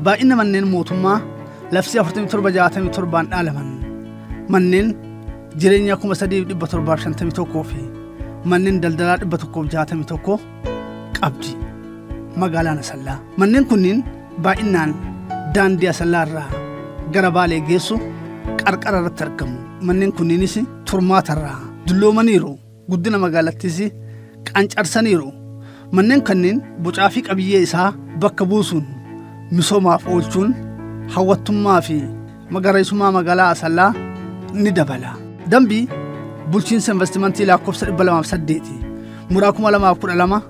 baay'ina manneen mootummaa labsii 47 dhaalaman manneen jireenya 3751 fi manneen daldalaa 161 qabdi magaalaan Asallaa. Manneen kunniin baay'inaan daandii Asallaa irraa gara Baalee geessu qarqara irratti argamu. Manneen kunniinis turmaatarraa dulloomaniiru, guddina magaalattis qancarsaniiru. Manneen kanneen bocaa fi qabiyyee isaa bakka buusuun misoomaaf oolchuun hawwattummaa fi magariisummaa magaalaa Asallaa ni dabala. Dambii bulchiinsa investimentii lakkoofsa 208 muraa 2012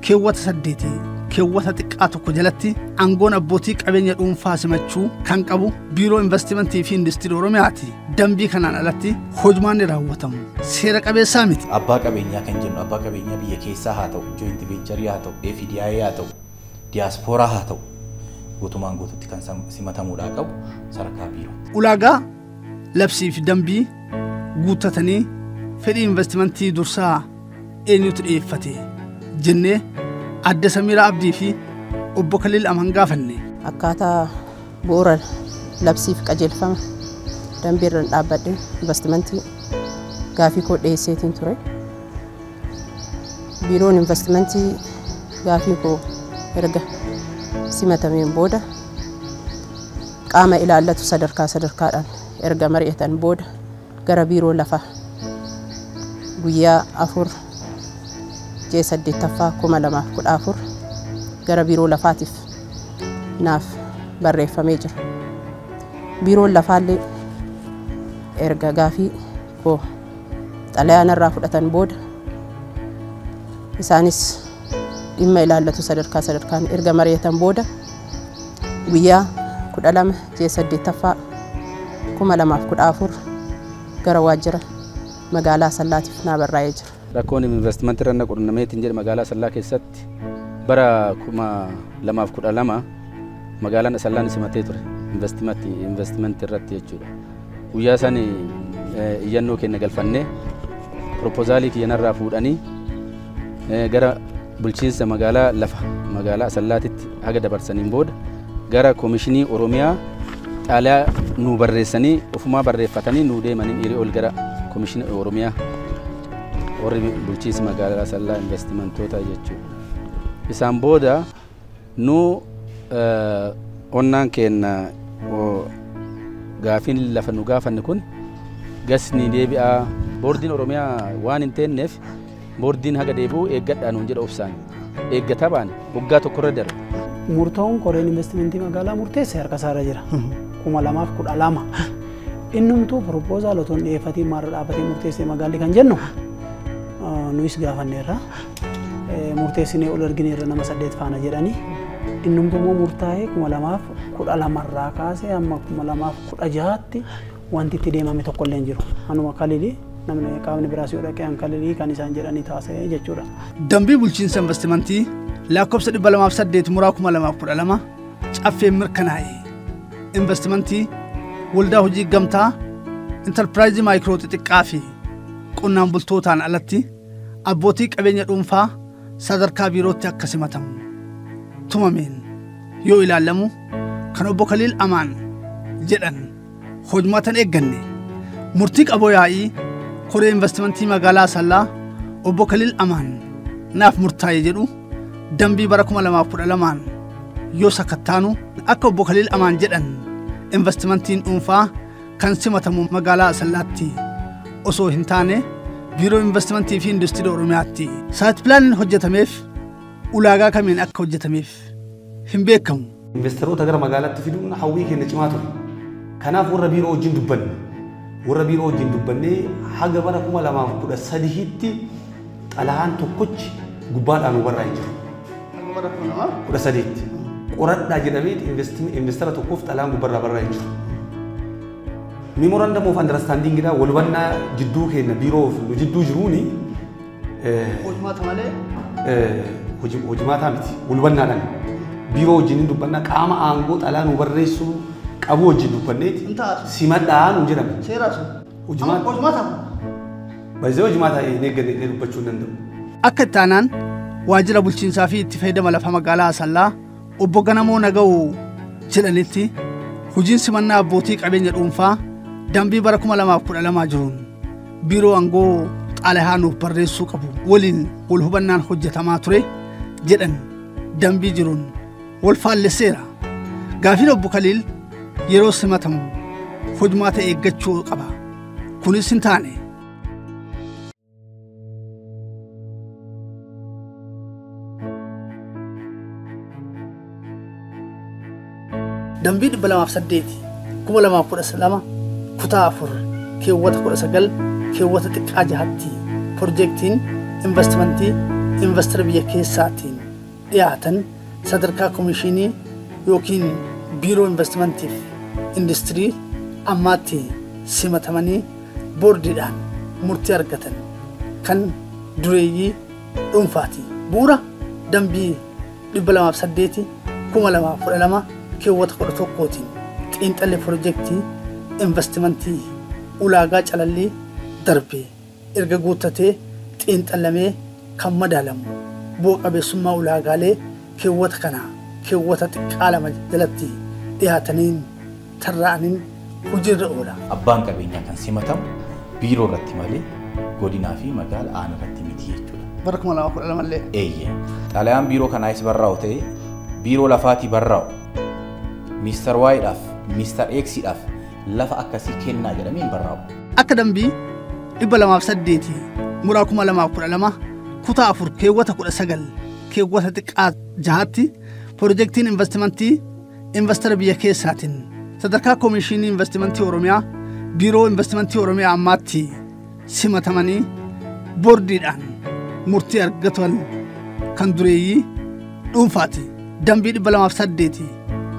keewwata 8 keewwata xiqqaa tokko jalatti aangoon abbootii qabeenya dhuunfaa simachuu kan qabu biiroo investimentii fi industirii Oromiyaati. Dambii kanaan alatti hojimaan raawwatamu seera qabeessaa miti. Abbaa qabeenyaa kan jennu abbaa qabeenyaa biyya keessaa haa ta'u, joint venture haa ta'u, FDI haa ta'u, diaspora haa ta'u, guutumaan guututti kan simatamuudhaa qabu sadarkaa biiroo. Ulaagaa labsii fi dambii guuttatanii fedhii investimentii dursaa eenyutu dhiyeeffate jennee adda Samiraa Abdii fi obbo Khalil Aman gaafanne. Akkaataa bu'uura labsii fi qajeelfama dambii irra dhaabbadhe investimentii gaafii koo dhiyeesseetiin ture. Biiroon investimentii gaafii koo erga simatameen booda qaama ilaallatu sadarkaadhaan erga mari'atan booda gara biiroo lafaa guyyaa 4 J8ffaa 2014 gara biiroo lafaatiif naaf barreeffamee jira. Biiroon lafaallee erga gaafii koo xalayaan irraa fudhatan booda isaanis dhimma ilaallatu sadarkaan erga mari'atan booda guyyaa 12 J8ffaa 2014 gara waajjira magaalaa Asallaatiif naa barraa'ee jira. Rakkoon investimentii irra qunnameetiin jedhe magaalaa Asallaa keessatti bara 2012 magaalaan Asallaan simatee ture investimentii irratti jechuudha. Guyyaa san iyyannoo keenya galfannee proposaalii kiyyanarraa fuudhanii gara bulchiinsa magaalaa Asallaatitti haga dabarsaniin booda gara Komishinii Oromiyaa xaaliyaa nu barreessanii ofumaa barreeffatanii nu deemanii dhiirri ol gara Komishinii Oromiyaa warri bulchiinsa magaalaa Asallaa investimentoota jechuudha. Isaan booda nu onnaan keenya gaafiin lafa nu gaafanne kun gasni deebi'aa boordiin Oromiyaa waan hin teenneef boordiin haga deebi'u eeggadhaa nuun jedha obsaan eeggataa baane waggaa tokkorra darbe. Murtaa'uun koreen investimentii magaalaa murteesse harka isaarra jira. 2012 innumtuu proposal otoo hin dhiyeeffatiin maarra dhaabbatee murteessee magaalli kan jennu nuyis gaafanneerra murteessinee ol argineerra nama 8 faana jedhanii innumtuu immoo murtaa'ee 2012 irraa kaasee amma 2016tti wanti itti deemame tokko illee hin jiru. Anuma Kalilii namni qaamni biraas yoo dhaqee Kalilii kan isaan jedhanii taasise jechuudha. Dambii bulchiinsa investimentii lakkoofsa 208 muraa 2012 caffee mirkanaa'e investimentii waldaa hojii gamtaa intarpiraayizii maayikiroo xixiqqaa fi qonnaan bultootaan alatti abbootii qabeenya dhuunfaa sadarkaa biirootti akka simatamu tumameen yoo ilaallamu kan obbo Khalil Amaan jedhan hojmaatan eegganne murtii qaboo yaa'ii koree investimentii magaalaa Asallaa obbo Khalil Amaan naaf murtaa'e jedhu dambii bara 2012 yoo sakattaanu akka obbo Khalil Amaan jedhan investimentiin dhuunfaa kan simatamu magaalaa Asallaatti osoo hin taane biiroo investimentii fi industirii Oromiyaatti. Saayit pilaaniin hojjetameef ulaagaa kamiin akka hojjetameef hin beekamu. Investeroota gara magaalaatti fiduun hawwii keenya cimaa ture. Kanaaf warra biiroo wajjin dubbanne. Warra biiroo wajjin dubbannee haga bara 2013tti xalayaan tokkochi gubbaadhaan nu barraa'ee jiru. Haga bara 2013tti. Qoradhaa jedhamee investara tokkoof xalayaan gubbarraa barraa'ee jiru. Memorandum of understanding da walbannaa jidduu keenya biiroo nu jidduu jiruuni hojimaata malee hojimaata miti walbannaadhaan biiroo wajjin dubbanna qaama aangoo xalaa nu barreessuu qabu wajjin dubbanneeti Intaa simadhaa nu jedhama. seeraa sun. Hojimaata. Hojimaata. Baay'ee hojimaata eeggatee dubbachuu hin danda'u. Akka itti aanaan waajjira bulchiinsaa fi itti fayyadama lafa magaalaa Asallaa obbo Ganamoo Naga'u jedhanitti hojiin simannaa abbootii qabeenya dhuunfaa dambii bara 2012 jiruun biiroo aangoo xalayaa nuuf barreessuu qabu waliin wal hubannaan hojjetamaa ture jedhan dambii jiruun wal faallesseera. Gaafiin obbo Kaliil yeroo simatamu hojimaata eeggachuu qaba. Kunis hin taane. Dambii 208 2012 kutaa 4 keewwata 19 keewwata xiqqaa 6tti piroojeektiin investimentii investara biyya keessaatiin dhiyaatan sadarkaa komishinii yookiin biiroo investimentiif industirii ammaatti simatamanii boordiidhaan murtii argatan kan dureeyyii dhuunfaati. Bu'uura dambii 208 2012 keewwata 11tiin xiinxalli piroojeektii investimentii ulaagaa calallii darbee erga guuttatee xiinxallamee kan madaalamu bu'a qabeessummaa ulaagaalee keewwata kanaa keewwata xiqqaa 2 jalatti dhiyaataniin tarraa'aniin hojiirra oola. Abbaan qabeenyaa kan simatamu biiroo irratti malee godinaa fi magaalaa aanaa irratti miti jechuudha. Bara 2012 illee. Eeyyee. Xalayaan biiroo kanaas barraa'u ta'ee biiroo lafaatii barraa'u Mr. Waayidhaaf Mr. Eeksiidhaaf lafa akkasii kennaa jedhamee hin barraa'u. Akka dambii 208 muraa 2012 kutaa 4 keewwata 19 keewwata xiqqaa 6tti piroojeektiin investimentii investara biyya keessaatiin sadarkaa komishinii investimentii Oromiyaa biiroo investimentii Oromiyaa ammaatti simatamanii boordiidhaan murtii argatan kan dureeyyii dhuunfaati. Dambii 208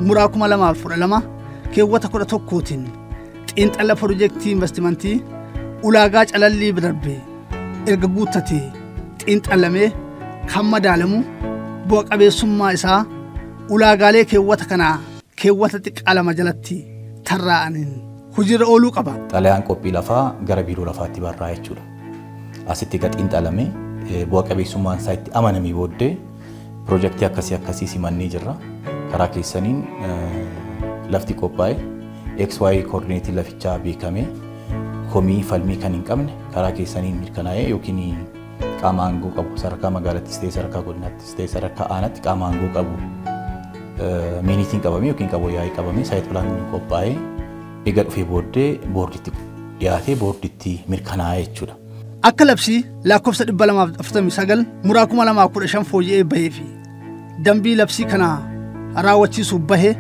muraa 2012 keewwata 11tiin xiinxala piroojeektii investimentii ulaagaa calallii darbee erga guuttatee xiinxallamee kan madaalamu bu'a qabeessummaa isaa ulaagaalee keewwata kanaa keewwata xiqqaa 2 jalatti tarraa'aniin hojiirra ooluu qaba. Xalayaan qophii lafaa gara biiroo lafaatti barraa'a jechuudha. Asitti ga xiinxalamee bu'a qabeessummaan isaa itti amanamee booddee piroojeektii akkasii simannee jirra. Karaa keessaniin lafti qophaa'e XY koordineetii lafichaa beekamee komii falmii kan hin qabne karaa keessaniin mirkanaa'ee yookiin qaama aangoo qabu sadarkaa magaalattis ta'ee sadarkaa godinaattis ta'ee sadarkaa aanaatti qaama aangoo qabu miinitiin qabamee yookiin qaboo yaa'ii qabamee saayit pilaaniin qophaa'ee eega dhufee booddee boorditti dhiyaatee boorditti mirkanaa'ee jechuudha. Akka labsii lakkoofsa 249 muraa 2015 fooyya'ee bahee fi dambii labsii kanaa raawwachiisuuf bahee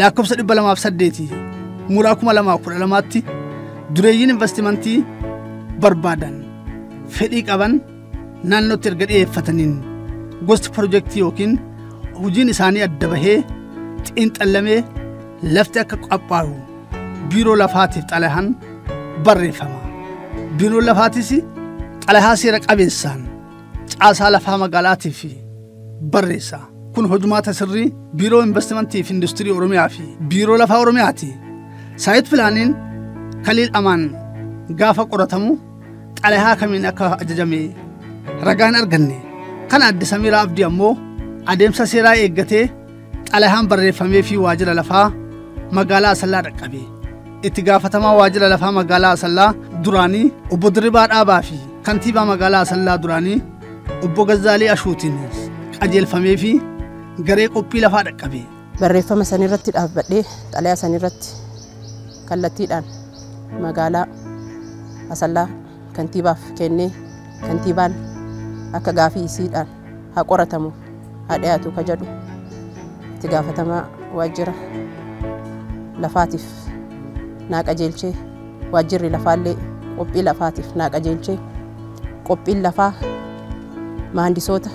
lakkoofsa 208 muraa 2012tti dureeyyiin investimentii barbaadan fedhii qaban naannootti erga dhiyeeffataniin gosti piroojeektii yookiin hojiin isaanii adda bahee xiinxallamee lafti akka qophaa'u biiroo lafaatiif xalayaan barreeffama. Biiroon lafaatis xalayaa seera qabeessaan caasaa lafaa magaalaatiif barreessa. Kun hojimaata sirrii biiroo investimentii fi industirii Oromiyaa fi biiroo lafaa Oromiyaati. Saayit pilaaniin Kaliil Amaan gaafa qoratamu xalayaa kamiin akka ajajame ragaan arganne. Kan adde Samiraa Abdii ammoo adeemsa seeraa eeggatee xalayaan barreeffamee fi waajjira lafaa magaalaa Asallaa dhaqqabe. Itti gaafatamaa waajjira lafaa magaalaa Asallaa duraanii obbo Dirribaa Dhaabaa fi kantiibaa magaalaa Asallaa duraanii obbo Gazzaalii Ashuutiin qajeelfamee fi garee qophii lafaa dhaqqabe. Barreeffama sanirratti dhaabbadhee xalayaa sanirratti kallattiidhaan magaalaa Asallaa kantiibaaf kennee kantiibaan akka gaafii isiidhaan haa qoratamu haa dhiyaatu ka jedhu itti gaafatamaa waajjira lafaatiif naa qajeelchee waajjirri lafaallee qophii lafaatiif naa qajeelchee qophiin lafaa maandisoota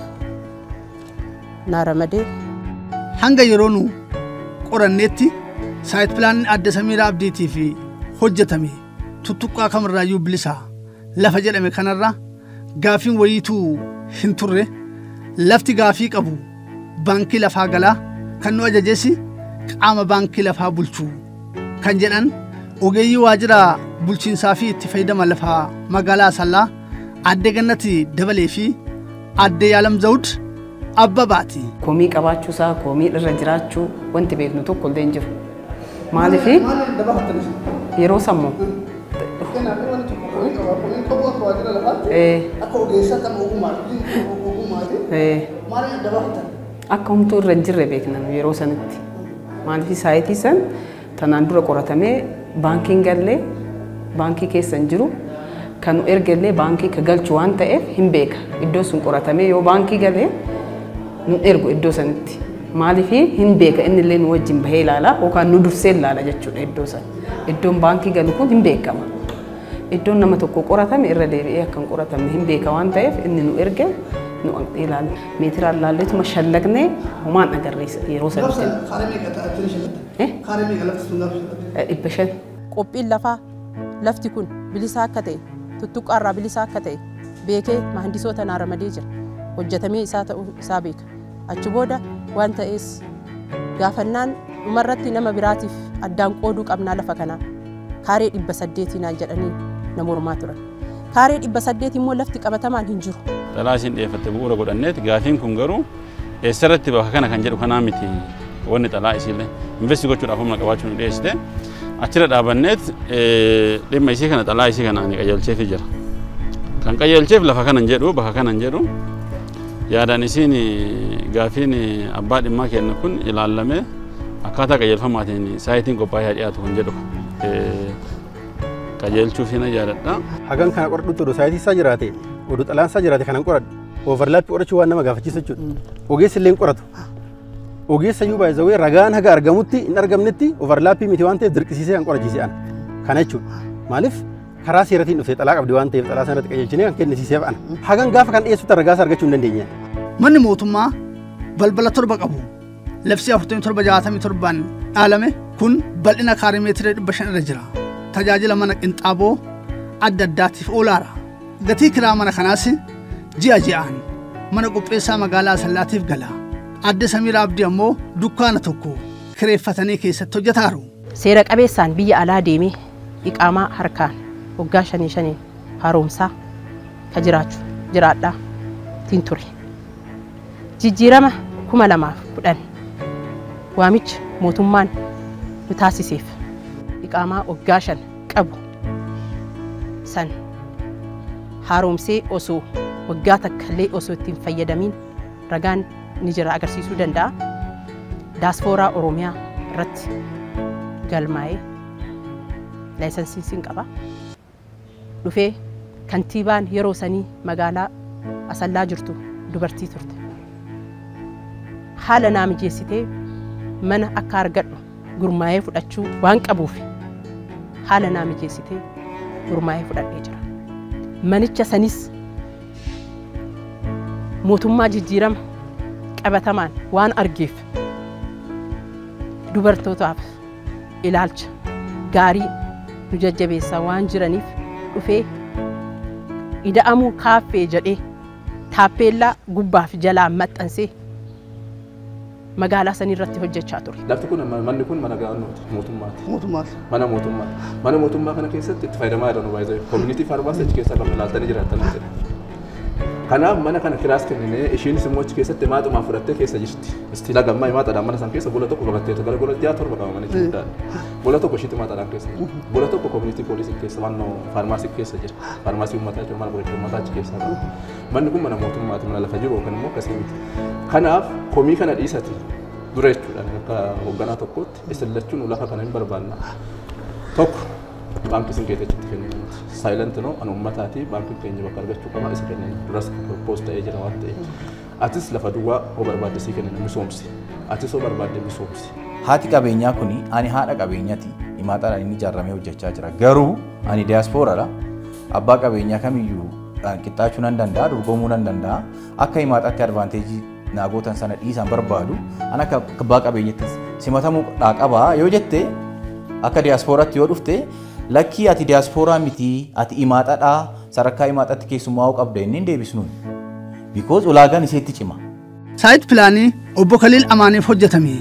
naa ramadee hanga yeroo nu qoranneetti saayit pilaaniin adde Samiraa Abdiitiif hojjetame tuttuqqaa kamirraayyuu bilisaa lafa jedhame kanarra gaafiin wayiituu hin turre lafti gaafii qabu baankii lafaa galaa kan nu ajajeesi qaama baankii lafaa bulchuu kan jedhan ogeeyyii waajjira bulchiinsaa fi itti fayyadama lafaa magaalaa Asallaa adde Gannati Dabalee fi adde Yaalam Zawud Abbabaati. Komii qabaachuusaa komii irra jiraachuu wanti beeknu tokko illee hin jiru. Maaliif yeroo sammuu akka humtuu irra hin jirre beekna yeroo sanitti. Maaliif saayitii san tanaan dura qoratamee baankiin gallee baankii keessa hin jiru kan nu ergellee baankii ka galchu waan ta'eef hin beeka. Iddoo sun qoratamee yoo baankii galee nu ergu iddoo sanitti. Maaliif hin beeka inni illee nu wajjin bahee ilaala yookaan nu dursee ilaala jechuudha iddoo san. Iddoon baankii galu kun hin beekama. Iddoon nama tokko qoratame irra deebi'ee akka hin qoratamne hin beeka waan ta'eef inni nu erge nu ilaala. Meetiraan laalleetuma shallaqnee homaan agarreessa yeroo sanitti. Dhibba shan. Qophiin lafaa lafti kun bilisaa akka ta'e tuttuqqaarraa bilisaa akka ta'e beekee mahandisoota naa ramadee jira. Hojjetamee isaa ta'uu isaa beeka. Achi booda waan ta'ees gaafannaan dhumarratti nama biraatiif addaan qooduu qabnaa lafa kanaa kaaree 800 naan jedhanii nama mormaa turan. Kaaree 800 immoo lafti qabatamaan hin jiru. Xalaa isin dhiyeeffatte bu'uura godhanneeti gaafiin kun garuu eessarratti bakka kana kan jedhu kanaa miti wanni xalaa isiillee investi gochuudhaaf humna qabaachuu nu dhiyeessite achirra dhaabanneet dhimma isii kana xalaa isii kanaan qajeelcheef jira. Kan qajeelcheef lafa kanan jedhu bakka kanan jedhu yaadaan isiin gaafiin abbaa dhimmaa kennu kun ilaallamee akkaataa qajeelfamaatiin saayitiin qophaa'ee dhiyaatu kan jedhu qajeelchuuf hin yaadadha. Hagan kana qoradhutti oduu saayitii isaa jiraate oduu xalaan isaa jiraate kanan qoradhu overlaappii qorachuu waan nama gaafachiisa jechuudha. Ogeessi illee hin qoratu. Ogeessa iyyuu baay'ee ragaan haga argamutti hin argamnetti overlaappii miti waan ta'eef dirqisiisee kan qorachiise ana. Kana jechuudha. Maaliif karaa seeratiin dhufee xalaa qabdi waan ta'eef xalaa sanatti qajeelchinee kan kennisiiseef ana. Hagan gaafa kan dhiyeessutti ragaasaa argachuu hin dandeenye. Manni mootummaa balbala 7 qabu. Labsii 47 dhaalame kun bal'ina kaaree meetira 500 irra jira. Tajaajila mana qinxaaboo adda addaatiif oolaara. Gatii kiraa mana kanaas ji'a ji'aan mana qopheessaa magaalaa Asallaatiif gala. Adde Samiira Abdii ammoo dukkaana tokko kireeffatanii keessatti hojjetaaru. Seera qabeessaan biyya alaa deemee iqaamaa harkaan waggaa 5 haaromsaa ka jiraadhaa tiin ture. Jijjiirama 2010 waamicha mootummaan nu taasiseef iqaamaa waggaa 5 qabu san haaromsee osoo waggaa takkallee osoo ittiin fayyadamiin ragaan ni jira agarsiisuu danda'a. Daaspooraa Oromiyaa irratti galmaa'ee laayisansiin qaba. Dhufee kantiibaan yeroo sanii magaalaa Asallaa jirtu dubartii turte. Haala naa mijeessitee mana akka argadhu gurmaa'ee fudhachuu waan qabuuf haala naa mijeessitee gurmaa'ee fudhadhee jira. Manicha sanis mootummaa jijjiirama qabatamaan waan argeef dubartootaaf ilaalcha gaarii nu jajjabeessaa waan jiraniif dhufee ida'amuu kaaffee jedhee taappeellaa gubbaaf jalaa maxxansee magaalaa sanii irratti hojjechaa ture. Lafti kun manni kun mana gaannooti mootummaati. Mootummaati. Mana mootummaati. Mana mootummaa kana keessatti itti fayyadamaa jiran baay'ee community farmers achi keessa kan ilaaltanii jiraatan jedha. Kanaaf mana kana kiraas kenninee ishiinis immoo achi keessatti maaxumaa fudhattee keessa jirti. Isti lagammaa maaxadhaan mana san keessa bola tokko qabatteetu gara bola 6 7 qaba mana jechuudha. Bola tokko ishiitti maaxadhaan keessa jira. Bola tokko community police keessa mannoo farmaasii keessa jira. Farmaasii uummataa jechuun mana qoricha uummataa achi keessa qaba. Manni kun mana mootummaati mana lafa jiru yookaan immoo akkasii miti. Kanaaf komii kana dhiisati dura jechuudha akka hoogganaa tokkootti isin lachuun lafa kana hin barbaanna. Tokko baankii isin keessatti kennu silent no an uummataati baankiin keenya bakka argachuu qaba isa kennan duras propose ta'ee jira waan ta'eef atis lafa duwwaa oo barbaadde sii kennan misoomsi atis oo barbaadde misoomsi. Haati qabeenyaa kuni ani haadha qabeenyaati himaaxaan inni ijaarramee hojjechaa jira garuu ani diyaaspooraadha abbaa qabeenyaa kamiyyuu qixxaachuu nan danda'a dorgomuu nan danda'a akka himaaxaatti advaanteejii naagotan sana dhiisan barbaadu an akka abbaa qabeenyattis simatamuu qabaa yoo jette akka diyaaspooraatti yoo dhufte lakkii ati diyaaspooraa miti ati himaaxaadhaa sadarkaa himaaxaatti keessummaa'uu qabda inni hin deebisnuun because ulaagaan iseetti cima saayit pilaanii obbo Kaliil Amaaniif hojjetame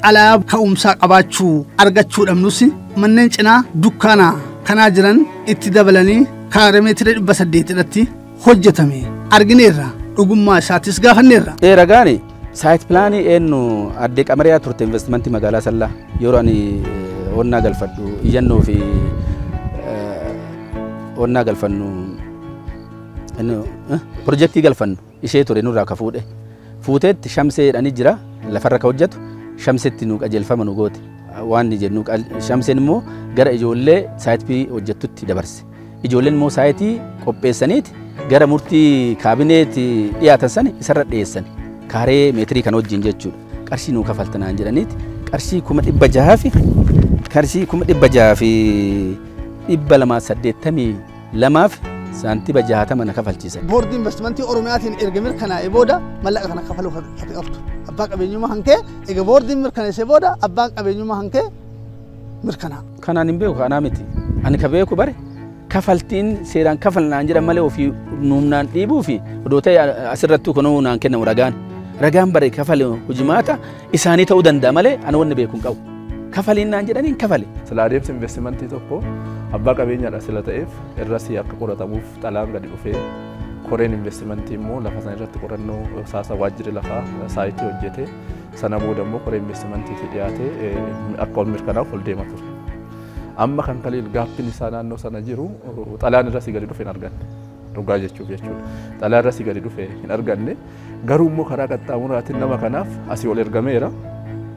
xalayaa ka'umsaa qabaachuu argachuu dhabnus manneen cinaa dukkaanaa kanaa jiran itti dabalanii kaaree meetira 800 irratti hojjetame argineerra dhugummaa isaatis gaafanneerra. Ragaani saayit pilaanii eenyu addee qamariyaa turte investimentii magaalaa Sallaa yeroo ani onnaa galfadhu iyyannoo fi onnaa galfannu projektii galfannu ishee ture nurraa ka fuuteetti shamsee jedhanii jira lafarra ka hojjetu shamseetti nu qajeelfama nu goote waan ni jennu shamseen immoo gara ijoollee saayitii hojjettutti dabarse ijoolleen immoo saayitii qopheessaniiti gara murtii kaabineetti dhiyaatan sani isarra dhiyeessan kaaree meetirii kan wajjin jechuudha qarshii nuu kafaltanaan jedhaniiti qarshii 600 fi qarshii 600 fi 282 saantiba 60 na kafalchiisan. Boordi investimentii Oromiyaatiin erga mirkanaa'ee booda mallaqa kana kafaluu hati qabdu. Abbaan qabeenyummaa hankee egaa boordiin mirkaneessee booda abbaan qabeenyummaa hankee mirkanaa. Kanaan hin beeku kanaa miti. Ani ka beeku bare kafaltiin seeraan kafalnaan jedhan malee ofii nuumnaan dhiibuu fi odoo ta'e asirrattuu kunuu naan kennamu ragaan. Ragaan bare kafale hujimaata isaanii ta'uu danda'a malee ani wanni beeku hin qabu. Kafaliin naan jedhaniin kafale. Sila adeemsa investimentii tokko abbaa qabeenyaadha sila ta'eef irrasii akka qoratamuuf xalaan gadi dhufee koreen investimentii immoo lafa sana irratti qorannoo saasa waajjirri lafaa saayitii hojjete sana booda immoo koree investimentiitti dhiyaatee akka ol mirkanaa'uuf ol deema ture. Amma kan Kaliil gaaffiin isaa naannoo sana jiru xalaan irrasii gadi dhufe hin arganne dhugaa jechuuf jechuudha. Xalaan irrasii gadi dhufe hin arganne garuu immoo karaa qaxxaamuraatiin nama kanaaf asii ol ergameera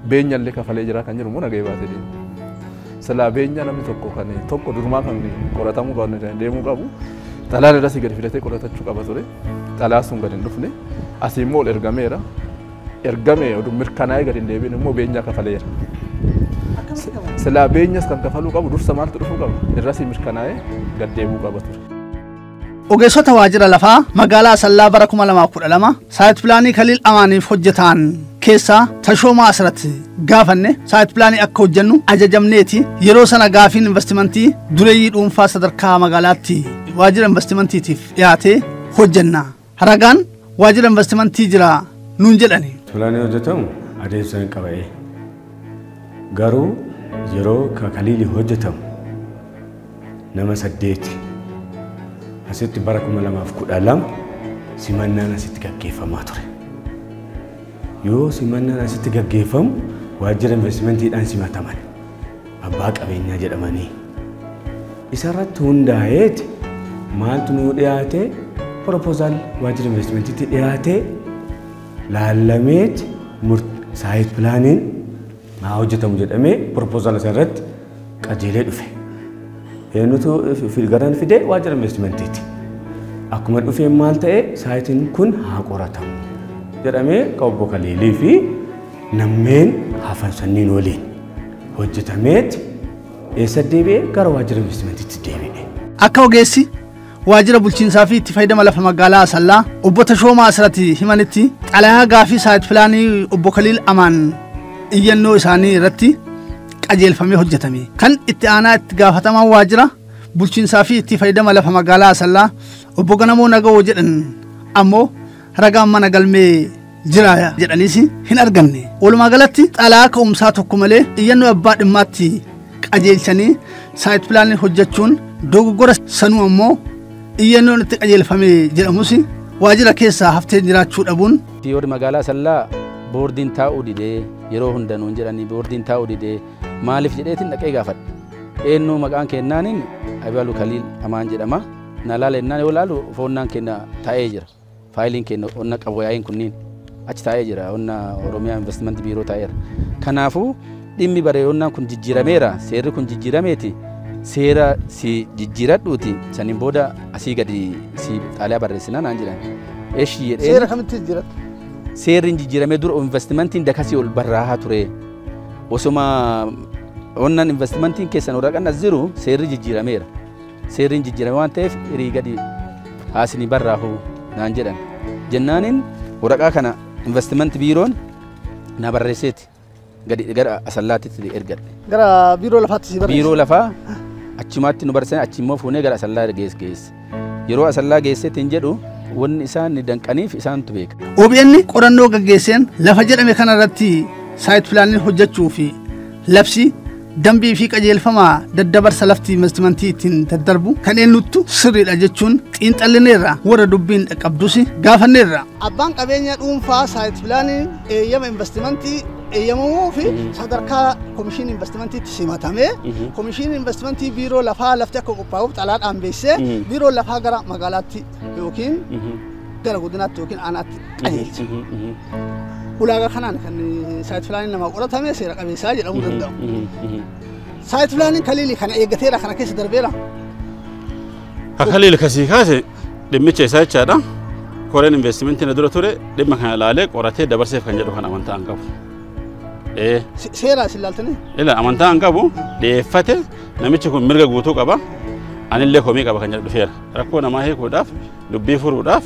beenyallee kafalee jira kan jiru immoo nagahee baatee deema. Sila beenya namni tokko durumaa kan qoratamuu qabu deemuu qabu xalaan irrasii gadi filatee qoratachuu qaba ture xalaa sun gadi hin dhufne asii immoo ol ergameera ergamee oduu mirkanaa'ee gadi hin deebiin immoo beenya kafaleera. Sila beenyas kan kafaluu qabu dursa maaltu dhufuu qaba irrasii mirkanaa'ee gad deemuu qaba ture. Ogeessota waajjira lafaa magaalaa Asallaa bara 2012 saayit pilaanii Kaliil Amaaniif hojjetan keessaa tashoomaa asirratti gaafanne saayit pilaanii akka hojjennu ajajamneeti yeroo sana gaafiin investimentii dureeyyii dhuunfaa sadarkaa magaalaatti waajjira investimentiitiif dhiyaatee hojjenna. Ragaan waajjira investimentii jira nuun jedhani. Pilaanii hojjetamu adeemsa hin qaba'ee garuu yeroo Kaliilii hojjetamu nama 8 asitti bara 2012 simannaan asitti gaggeeffamaa ture. Yoo simannaan asitti gaggeeffamu waajjira investimentiidhaan simataman abbaa qabeenyaa jedhamanii isarratti hundaa'eeti maaltu nuu dhiyaate propozaal waajjira investimentiitti dhiyaate laallameeti saayit pilaaniin haa hojjetamu jedhamee propozaal isarratti qajeelee dhufe. Eenyutu garaan fide waajjira investimentiiti. Akkuma dhufee maal ta'e saayitiin kun haa qoratamu jedhamee obbo Kaliilii fi nammeen hafan sanniin waliin hojjetameeti eessa deebi'ee gara waajjira investimentiitti deebi'e. Akka ogeessi waajjira bulchiinsaa fi itti fayyadama lafa magaalaa Asallaa obbo Tashoomaa asirratti himanitti xalayaa gaafii saayit pilaanii obbo Kaliil Amaan iyyannoo isaanii irratti qajeelfamee hojjetame kan itti aanaa itti gaafatamaa waajjira bulchiinsaa fi itti fayyadama lafa magaalaa Asallaa obbo Ganamoo Nagoo jedhan ammoo ragaan mana galmee jira jedhaniis hin arganne. Walumaa galatti xalayaa ka'umsaa tokko malee iyyannoo abbaa dhimmaatti qajeelchanii saayit pilaanii hojjechuun dogoggora sanuu ammoo iyyannoon itti qajeelfame jedhamus waajjira keessaa haftee jiraachuu dhabuun. Yeroo magaalaa Asallaa boordiin taa'uu didee yeroo hundanuun jedhanii boordiin taa'uu didee maaliif jedheetiin dhaqee gaafadhe. Eenyu maqaan kennaaniin Abiyalu Kaliil Amaan jedhama. Na laala ennaan yoo laalu foonnaan kenna taa'ee jira. Faayiliin kenna onna qabu yaa'iin kunniin achi taa'ee jira. Onna Oromiyaa Investimentii Biiroo taa'eera. Kanaafuu dhimmi bareedonnaan kun jijjiirameera. Seerri kun jijjiirameeti. Seera si jijjiiradhuuti. Saniin booda asii gadi si xaaliyaa barreessinaa naan jedhan. Eeshi jedhee. Seera kamitti jijjiiratu? Seerri jijjiiramee dura investimentiin dakasii ol barraahaa ture. Osuma onnan investimentiin keessan waraqaan as jiru seerri jijjiirameera. Seerri jijjiirame waan ta'eef hirii gadi haasini barraahu naan jedhan. Jennaaniin waraqaa kana investimentii biiroon na barreesseeti gadi gara Asallaatti ergadhe. Gara biiroo lafaatti si barreesse. Biiroo lafaa achumaatti nu barreessan achi immoo fuunee gara Asallaa geesse. Yeroo Asallaa geesseetiin jedhu wanni isaan danqaniif isaantu beeka. OBN qorannoo gaggeesseen lafa jedhame kanarratti saayit pilaaniin hojjechuu fi labsii dambii fi qajeelfama daddabarsa lafti investimentii ittiin daddarbu kan eenyuttu sirriidha jechuun xiinxallineerra warra dubbiin dhaqqabdus gaafanneerra. Abbaan qabeenya dhuunfaa saayit pilaaniin eeyyama investimentii eeyyamamuu fi sadarkaa komishinii investimentiitti simatamee komishinii investimentii biiroo lafaa lafti akka qophaa'uuf xalaadhaan beeksisee biiroo lafaa gara magaalaatti yookiin gara godinaatti yookiin aanaatti qajeelcha. Ulaagaa kanaan kan saayit pilaaniin nama qoratame seera qabeessaa jedhamuu danda'u. Saayit pilaaniin kaliilii kana eeggateera kana keessa darbeera. Kaliilii kasii kaase dhimmicha isaa jechaadha. Koreen investimentiin dura ture dhimma kana ilaalee qoratee dabarseef kan jedhu kan amantaa hin qabu. Seera isin ilaaltanii? Ila amantaa hin qabu dhiyeeffate namichi kun mirga guutuu qaba. Anillee komii qaba kan jedhu dhufeera. Rakkoo namaa hiikuudhaaf dubbii furuudhaaf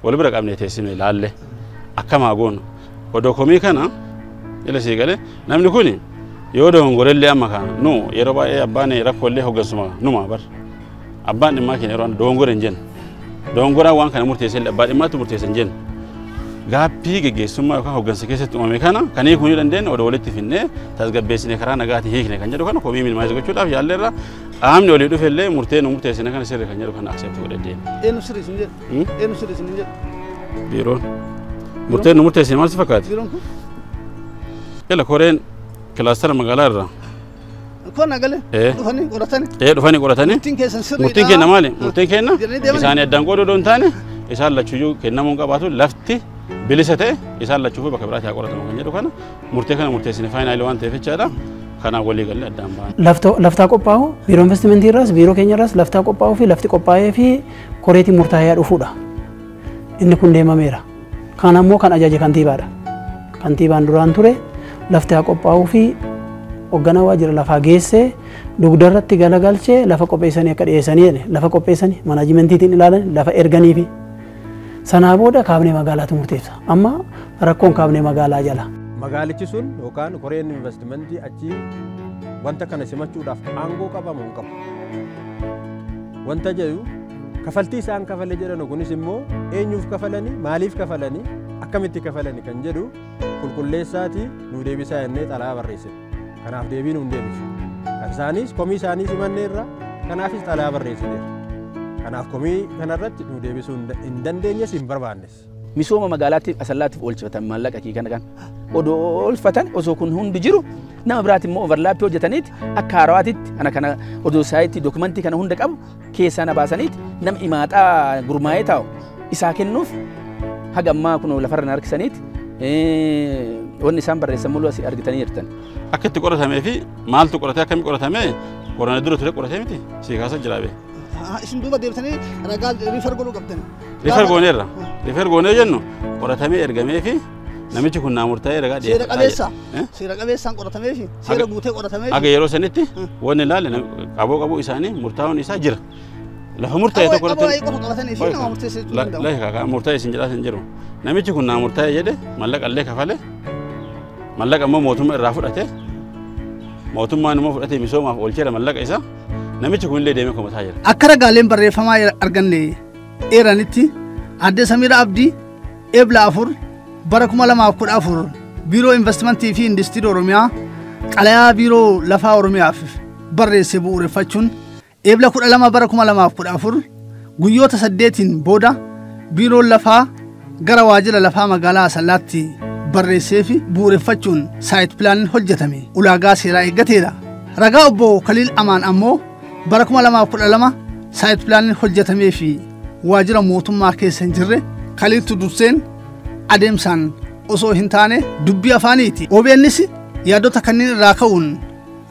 wal bira qabnee teessine ilaalle akkamaa goonu. Odoo komii kana ila sii galee namni kun yoo dogongorellee amma kana nu yeroo baay'ee abbaan rakkoolee hoggansuma numa bar. Abbaan dhimmaa keenya yeroo dogongora hin jennu. Dogongoraan waan kana murteessee abbaa dhimmaatti murteessan jennu. Gaaffii gaggeessummaa yookaan hoggansa keessatti uumame kana kan hiikuu ni dandeenye odoo walitti finnee tasgabbeessinee karaa nagaatiin hiikne kan jedhu kana komii minimaayiz gochuudhaaf yaalleerra qaamni olii dhufellee murtee nu murteessine kana sirri kan jedhu kana akseepti godhee deema. Eenyu sirrii sin jedhu? Eenyu sirrii sin jedhu? Biiroon. Murtee nu murteessine maal si fakkaate? Biiroon kun? Ila koreen kilaastara magaalaa irraa. Kun nagalee dhufanii qoratanii? Dhufanii qoratanii. Murtiin keessan sirriidha. Murtiin kenna maali? Murtiin kenna isaanii addaan qooduu odoo hin taane isaan lachuyyuu kennamuun qabaatu lafti bilisa ta'e isaan lachuuf bakka biraatti haa qoratamu kan jedhu kana murtee kana murteessine faayinaalii waan ta'eef jechaadha. Kanaaf walii galee addaan ba'an. Laftaa qophaa'u biiroo investimentii irraas biiroo keenya irraas laftaa qophaa'uu fi lafti qophaa'ee fi koreetii murtaa'ee dhufuudha. Inni kun deemameera. Kan ammoo kan ajaje kantiibaadha. Kantiibaan duraan ture lafti haa qophaa'uu fi hoogganaa waajjira lafaa geessee dugdarratti galagalchee lafa qopheessanii akka dhiyeessanii lafa qopheessanii manaajimentiin ilaalan lafa erganii fi sanaa booda kaabinee magaalaatu murteessa. Amma rakkoon kaabinee magaalaa jala. Magaalichi sun yookaan koreen investimentii achi wanta kana simachuudhaaf aangoo qabamu hin qabu. Wanta jedhu kafaltii isaan kafale jedhan kunis immoo eenyuuf kafalanii maaliif kafalanii akkamitti kafalanii kan jedhu qulqulleessaatii nu deebisaa jennee xalaa barreessine. Kanaaf deebii nu hin deebisu. Kan isaanis komii isaanii simanneerra kanaafis xalaa barreessineerra. Kanaaf komii kanarratti nu deebisuu hin dandeenyes hin barbaannes. Misooma magaalaatiif asallaatiif oolchifatan maallaqa kii kana kan odoo oolfatan osoo kun hundi jiru nama biraati immoo overlaappii hojjetaniiti akka haarawaatitti ana kana odoo saayitii dookumentii kana hunda qabu keessaa na baasaniiti nama imaaxaa gurmaa'ee taa'u isaa kennuuf haga ammaa kun lafarra na harkisaniiti wanni isaan barreessan mul'atu asii argitanii jirtan. Akka itti qoratamee fi maaltu qoratee akkamii qoratamee qorana dura ture qoratee miti sii kaasa jiraabe. Isin duuba deebitanii ragaa riifar godhuu qabdan. Riifar gooneerra. Riifar goonee jennu qoratamee ergamee fi namichi kun naa murtaa'ee ragaa dhiyeeffata. Seera qabeessa. Seera qabeessaan qoratamee fi seera guutee qoratamee. Aga yeroo sanitti wanni ilaalle qabuu isaanii murtaa'uun isaa jira. Lafa murtaa'e tokko irratti. Qabuu qoratanii fi nama murteessee jiru danda'u. Lafa murtaa'e isin jedhaa hin jiru. Namichi kun naa murtaa'e jedhe mallaqa illee kafale. Mallaqa immoo mootummaa irraa fudhate. Mootummaan immoo fudhatee misoomaaf oolcheera mallaqa isaa. Namichi kun illee deemee komataa jira. Akka ragaaleen barreeffamaa arganne eeranitti adde Samiira Abdii eebla 4 bara 2014 biiroo investimentii fi industirii Oromiyaa xalayaa biiroo lafaa Oromiyaaf barreesse bu'uureffachuun eebla 12 bara 2014 guyyoota 8 booda biiroon lafaa gara waajjira lafaa magaalaa Asallaatti barreessee fi bu'uureffachuun saayit pilaaniin hojjetame ulaagaa seeraa eeggateera. Ragaa obbo Kaliil Amaan ammoo bara 2012 saayit pilaaniin hojjetamee fi waajjira mootummaa keessa hin jirre Kaliiltu durseen adeemsaan osoo hin taane dubbii afaaniiti. OBNs yaadota kanneen irraa ka'uun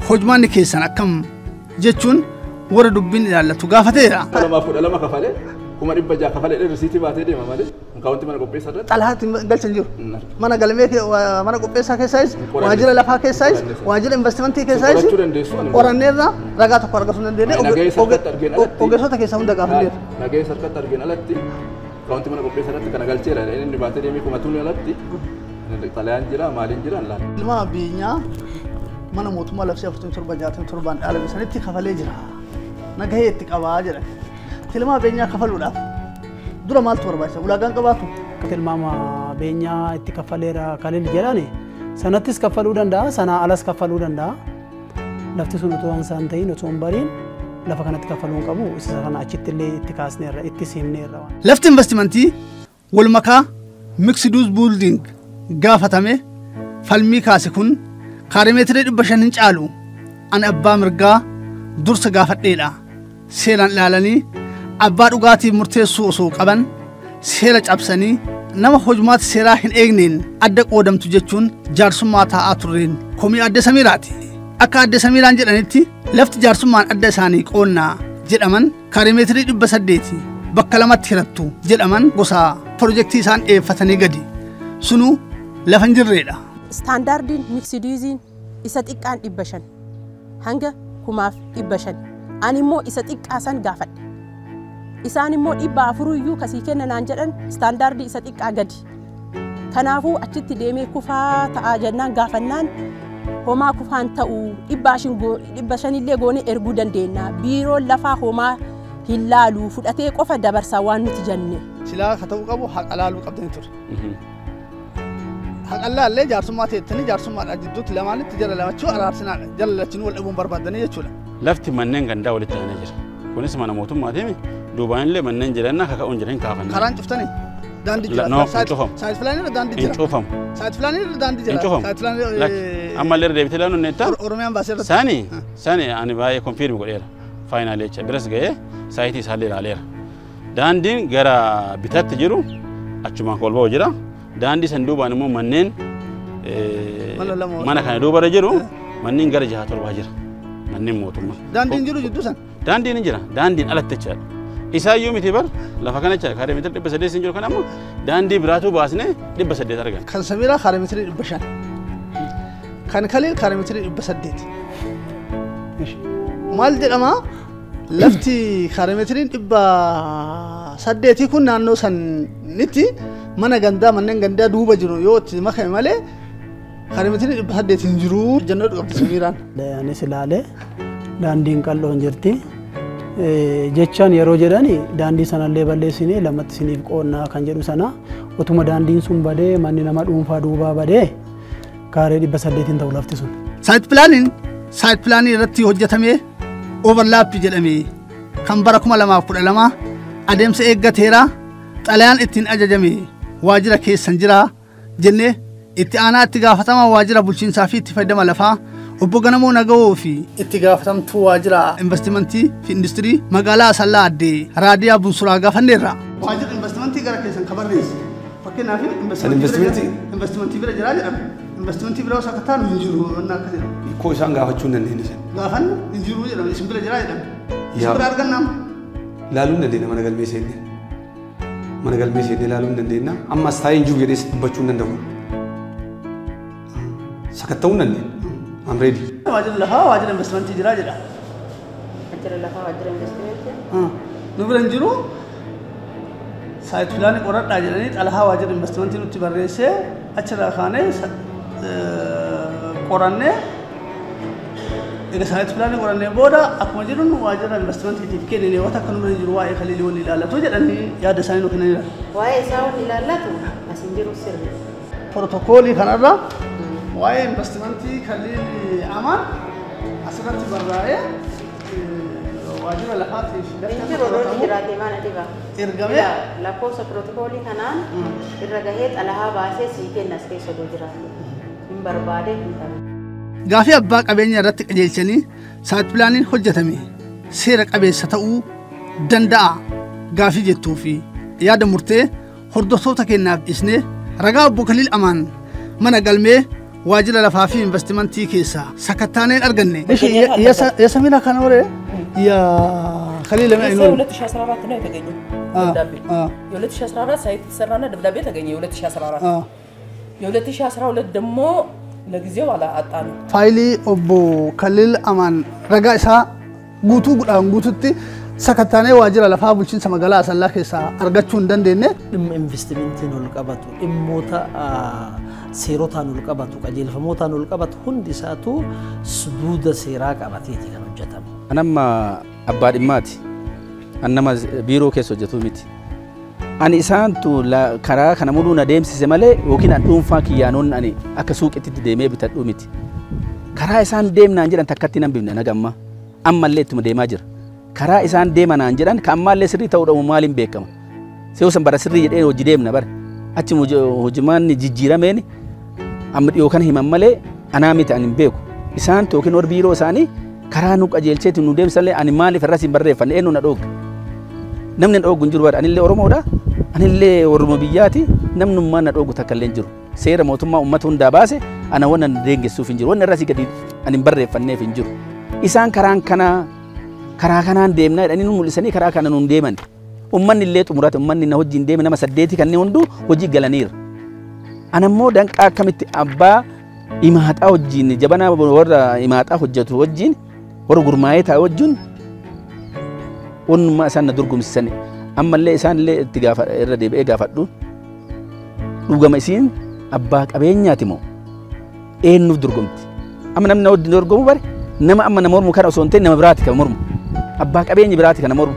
hojmaanni keessan akkam jechuun warra dubbiin ilaallatu gaafateera. 2012 kafale kuma 600 kafale risiitii baatee deema malee kaawwanti mana qopheessaa irratti. Xalahaatti galchan jiru. Mana galmee mana qopheessaa keessaayis waajjira lafaa keessaayis waajjira investimentii keessaayis qoranneerra ragaa tokko argachuu hin dandeenye ogeessota keessaa hunda gaafanneerra. Nagahee sarkatti argeen alatti kaawwanti mana qopheessaa irratti kana galcheera inni baatee deemee kuma tuunni alatti xalayaan jira maaliin jira laala. Ilma biyyaa mana mootummaa labsii 47 dhaalame sanitti kafalee jira. Nagahee itti qabaa jedha. Ilma beenyaa kafaluudhaaf dura maaltu barbaachisa ulaagaan qabaatu. Tilmaama beenyaa itti kaffaleera kalil jedhani sanattis kaffaluu danda'a sanaa alas kaffaluu danda'a. Lafti sun otoo isaan ta'in otoo hin bariin lafa kanatti kaffaluu hin qabu isa kana achitti illee itti kaasneerra itti siimneerra. Lafti investimentii wal makaa mixed use building gaafatame falmii kaase kun kaarimeetirii 500 hin caalu an abbaa mirgaa dursa gaafadheedha. Seeraan ilaalanii abbaa dhugaatiif murteessuu osoo qaban seera cabsanii nama hojumaatti seeraa hin eegneen adda qoodamtu jechuun jaarsummaa taa'aa turreen komii adda Samiiraati. Akka adda Samiiraan jedhanitti lafti jaarsummaan adda isaanii qoonnaa jedhaman kaarimeetirii 800 bakka lamatti hirattu jedhaman gosa pirojektii isaan dhiyeeffatanii gadi sunuu lafa hin jirreedha. Istaandaardiin miksidiiziin isa xiqqaan 500 hanga 1500 ani immoo isa xiqqaa san gaafadhe. Isaan immoo 400 iyyuu kasii kennanaan jedhan istaandaardii isa xiqqaa gadi. Kanaafuu achitti deemee kufaa ta'aa jennaan gaafannaan homaa kufaan ta'uu 500 illee goonee erguu dandeenya. Biiroon lafaa homaa hin laaluu fudhatee qofa dabarsaa waan nuti jenne. Silaa ka ta'uu qabu haqa laaluu qabdanii ture. Haqa laallee jaarsummaa teettanii jaarsummaadhaan jidduutti lamaanitti jala lamachuu araarsinaadha. Jala lachinuu wal dhabuun barbaadanii jechuudha. Lafti manneen gandaa walitti aanee jira. Kunis mana mootummaatiimi. Duubaan illee manneen jireenyaa kaka'uun jiran kaafanna. Karaan cuftanii daandii jira. Saayit filaanii daandii jira. Hin cufamu. Saayit filaanii daandii jira. Hin cufamu. Saayit filaanii. Amma illee deebitee ilaaluun neetta. Oromiyaan baasee irratti. Sani ani baay'ee konfiirmi godheera. Faayinaalee jecha biras ga'ee saayitii isaallee ilaaleera. Daandiin gara bitaatti jiru achumaan ol ba'u jira. Daandii san duubaan immoo manneen mana kana duubara jiru manneen gara 6-7 jira. Manneen mootummaa. Daandiin jiru jidduu san. Daandiin hin jira. Daandiin alatti jechaadha. Isaayyuu miti bar lafa kana jecha kaaree meetira 800 jiru kan ammoo daandii biraatu baasnee 800 argan. Kan Samiiraa kaaree meetira 500. Kan Kaliil kaaree meetira 800. Maal jedhama lafti kaaree meetira 800 kun naannoo sanitti mana gandaa manneen gandaa duuba jiru yoo itti makame malee kaaree meetira 800 hin jiru jennee qabdi Samiiraan. Anis ilaalee daandiin qal'oon jirti. Jechaan yeroo jedhani daandii sanallee balleessinee lamatti isiniif qoonnaa kan jedhu sana utuma daandiin sun badee manni nama dhuunfaa duubaa badee kaaree 800 ta'u lafti sun. Saayit pilaanii irratti hojjetamee overlaappii jedhamee kan bara 2012 adeemsa eeggateera xalayaan ittiin ajajame waajjira keessan jira jennee itti aanaa itti gaafatamaa waajjira bulchiinsaa fi itti fayyadama lafaa obbo Ganamoo Nagawoo fi itti gaafatamtuu waajjira investimentii fi industirii magaalaa Asallaa addee Raadiyaa Bunsuraa gaafanneerra. Waajjira investimentii gara keessan kabarreessi. Fakkeenyaaf investimentii bira jiraa jedhama. Investimentii bira osoo kattaan hin jiru wanna akka jedhamu. Koo isaan gaafachuu hin dandeenye sen. Gaafannu hin jiru jedhama isin bira jiraa jedhama. Isin bira argannaa. Laaluu hin dandeenya mana galmee seennee. Mana galmee seennee laaluu hin dandeenya. Ammas taa'ee hin jiru jedhee dubbachuu hin danda'u. Sakatta'uu hin dandeenya. I'm ready. Waajjira lafaa waajjira investimentii jiraa jedha. Waajjira lafaa waajjira investimentii. Nu bira hin jiru saayit filaanii qoradhaa jedhanii xalayaa waajjira investimentii nutti barreessee achirraa kaanee qorannee egaa saayit filaanii qorannee booda akkuma jedhuun waajjira investimentiitiif kennine waan akka nu bira hin jiru waa'ee Kaliilii wal ilaallatu jedhanii yaada isaanii nu kennanidha. Waa'ee isaa wal ilaallatu as hin jiru sirri. Protokoolee kanarra waa'ee investimentii Kaliilii Amaan asirratti barraa'ee waajjira lafaatiif Injiru rooti jiraatee maal adiba? ergamee Lakkoofsa pirootokoolii kanaan irra gahee xalayaa baasee sii kennas keessa doo jiraate. Hin barbaade hin taane. Gaafii abbaa qabeenya irratti qajeelchanii saayit pilaaniin hojjetame seera qabeessa ta'uu danda'a gaafii jettuu fi yaada murtee hordoftoota kennaaf dhiisnee ragaa obbo Kaliil Amaan mana galmee waajjira lafaa fi investimentii keessaa sakattaaneen arganne. Samiira kana hore ya Kaliil Amaan 2014 ነው የተገኘው ደብዳቤ የ2014 ሳይት ተሰራና ደብዳቤ ተገኘ የ2014 የ2012 ደግሞ ለጊዜው አጣን ፋይሊ ኦቦ Kaliil Amaan ragaa isaa guutuu gudhaan guututti sakattaanee waajjira lafaa bulchiinsa magaalaa Asallaa keessaa argachuu hin dandeenye. Dhimma investimentiin ol qabatu dhimmoota seerotaan ol qabatu qajeelfamootaan ol qabatu hundi isaatu suduuda seeraa qabateeti kan hojjetamu. Anamma abbaa dhimmaati. Annama biiroo keessa hojjetu miti. ani isaantu karaa kana muduu na deemsise malee yookiin an dhuunfaa kiyyaanoon ani akka suuqitti deemee bitadhu miti. Karaa isaan deemnaan jedhan takkatti nan bifne nagamma ammallee ittuma deemaa jira. Karaa isaan deemanaan jedhan ka ammallee sirrii ta'uudhamu maaliin beekama. See'usan bara sirrii jedhee hojii deemna bara. Achi hojimaan jijjiirameen amma dhiyoo kana himan malee anaa miti ani hin beeku. Isaan yookiin warri biiroo isaanii karaa nu qajeelcheeti nu deemsallee ani maaliif irras hin barreeffanne eenyu na dhooga. Namni na dhoogu hin jiru bara anillee Oromoodha. Anillee Oromoo biyyaati namnummaan na dhoogu takka illee hin jiru. Seera mootummaa uummata hundaa baase ana wanna deeggessuuf hin jiru. Wanna irras gadi ani hin barreeffanneef hin jiru. Isaan karaa kanaan deemnaa jedhanii nu mul'isanii karaa kana nuun deeman. Uummanni illee xumurate uummanni na hojiin deeme nama 8 kanneen hunduu hojii galaniira. Anammoo danqaa akkamitti abbaa imaaxaa wajjin jabanaa warra imaaxaa hojjetu wajjin warra gurmaa'ee taa'e wajjin wannummaa isaan na dorgomsisan ammallee isaan illee itti irra deebi'ee gaafadhu dhugama isiin abbaa qabeenyaati moo eenyuuf dorgomti amma namni na wajjin dorgomu bare nama amma na mormu kana osoo hin ta'in nama biraati kan mormu abbaa qabeenyi biraati kana mormu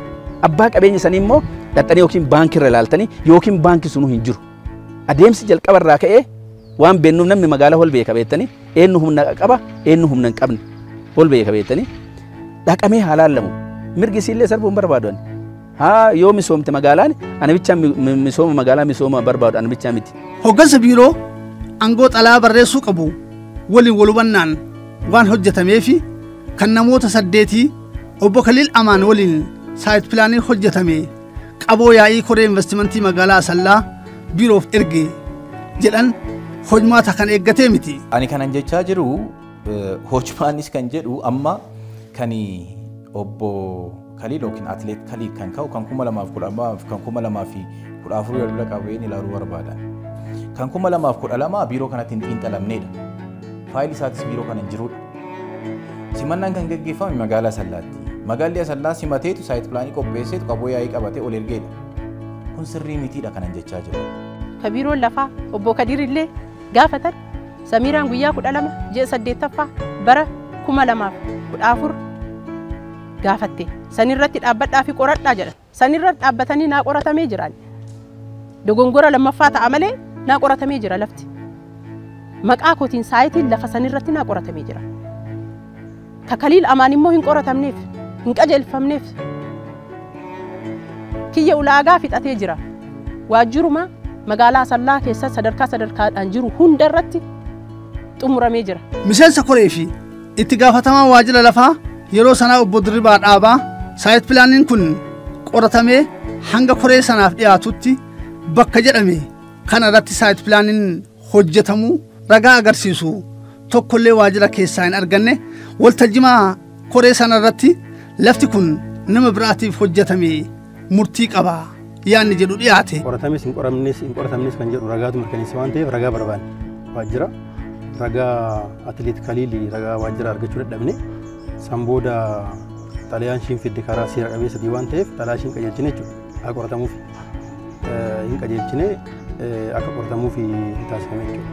abbaa qabeenyi sanii immoo dhaxxanii yookiin baankii irra ilaaltanii yookiin baankii sunuu hin jiru adeemsi jalqaba irraa ka'ee waan beennuuf namni magaalaa hol beeka beektanii eenyu humna qaba eenyu humna hin qabne hol beeka beektanii dhaqamee haalaallamu mirgi isiillee sarbuun barbaadan haa yoo misoomte magaalaan ana bichaa misooma magaalaa misooma barbaadu ana bichaa miti. Hoggansa biiroo aangoo xalaa barreessuu qabu waliin wal hubannaan waan hojjetamee fi kan namoota 8 obbo Kaliil Amaan waliin saayit pilaanii hojjetame qaboo yaa'ii koree investimentii magaalaa Asallaa biiroof erge jedhan hojmaata kan eeggatee miti. Ani kanan jechaa jiru hojmaanis kan jedhu amma kan obbo Kaliil yookiin atileet Kaliil kan ka'u kan 2012 kan 2014 yoo qabeen ilaaluu barbaadan. Kan 2012 biiroo kanatti hin xiinxalamneedha. Faayilii isaatis biiroo kana hin jirudha. Simannaan kan gaggeeffame magaalaa Asallaatti. Magaalli Asallaa simateetu saayit pilaanii qopheesseetu qaboo yaa'ii qabatee ol ergeedha. Kun sirrii mitiidha kanan jechaa jiru. Ka biiroon lafaa obbo Kadir illee gaafatan Samiiraan guyyaa 12 ji'a 8ffaa bara 2014 gaafatte sanirratti dhaabbadhaa fi qoradhaa jedhan sanirratti dhaabbatanii naa qoratamee jiran dogongora lammaffaa ta'a malee naa qoratamee jira lafti maqaa kootiin saayitiin lafa sanirratti naa qoratamee jira ka Kaliil Amaan immoo hin qoratamneef hin qajeelfamneef kiyya ulaagaa fixatee jira waajjiruma magaalaa Asallaa keessa sadarkaadhaan jiru hundarratti xumuramee jira. Miseensa koree fi itti gaafatamaa waajjira lafaa yeroo sanaa obbo Dirribaa Dhaabaa saayit pilaaniin kun qoratamee hanga koree sanaaf dhiyaatutti bakka jedhame kana irratti saayit pilaaniin hojjetamuu ragaa agarsiisu tokkollee waajjira keessaa hin arganne waltajjimaa koree sana irratti lafti kun nama biraatiif hojjetame murtii qaba yaanni jedhu dhiyaate. Qoratames hin qoratamnes kan jedhu ragaatu mirkaneessa waan ta'eef ragaa barbaanne waajjira ragaa atileet Kaliil ragaa waajjira argachuu dadhabne san booda xalayaan ishiin fidde karaa seera qabeessadii waan ta'eef xalayaa ishiin qajeelchine jechuudha akka qoratamuuf hin qajeelchine akka qoratamuuf taasifame jechuudha.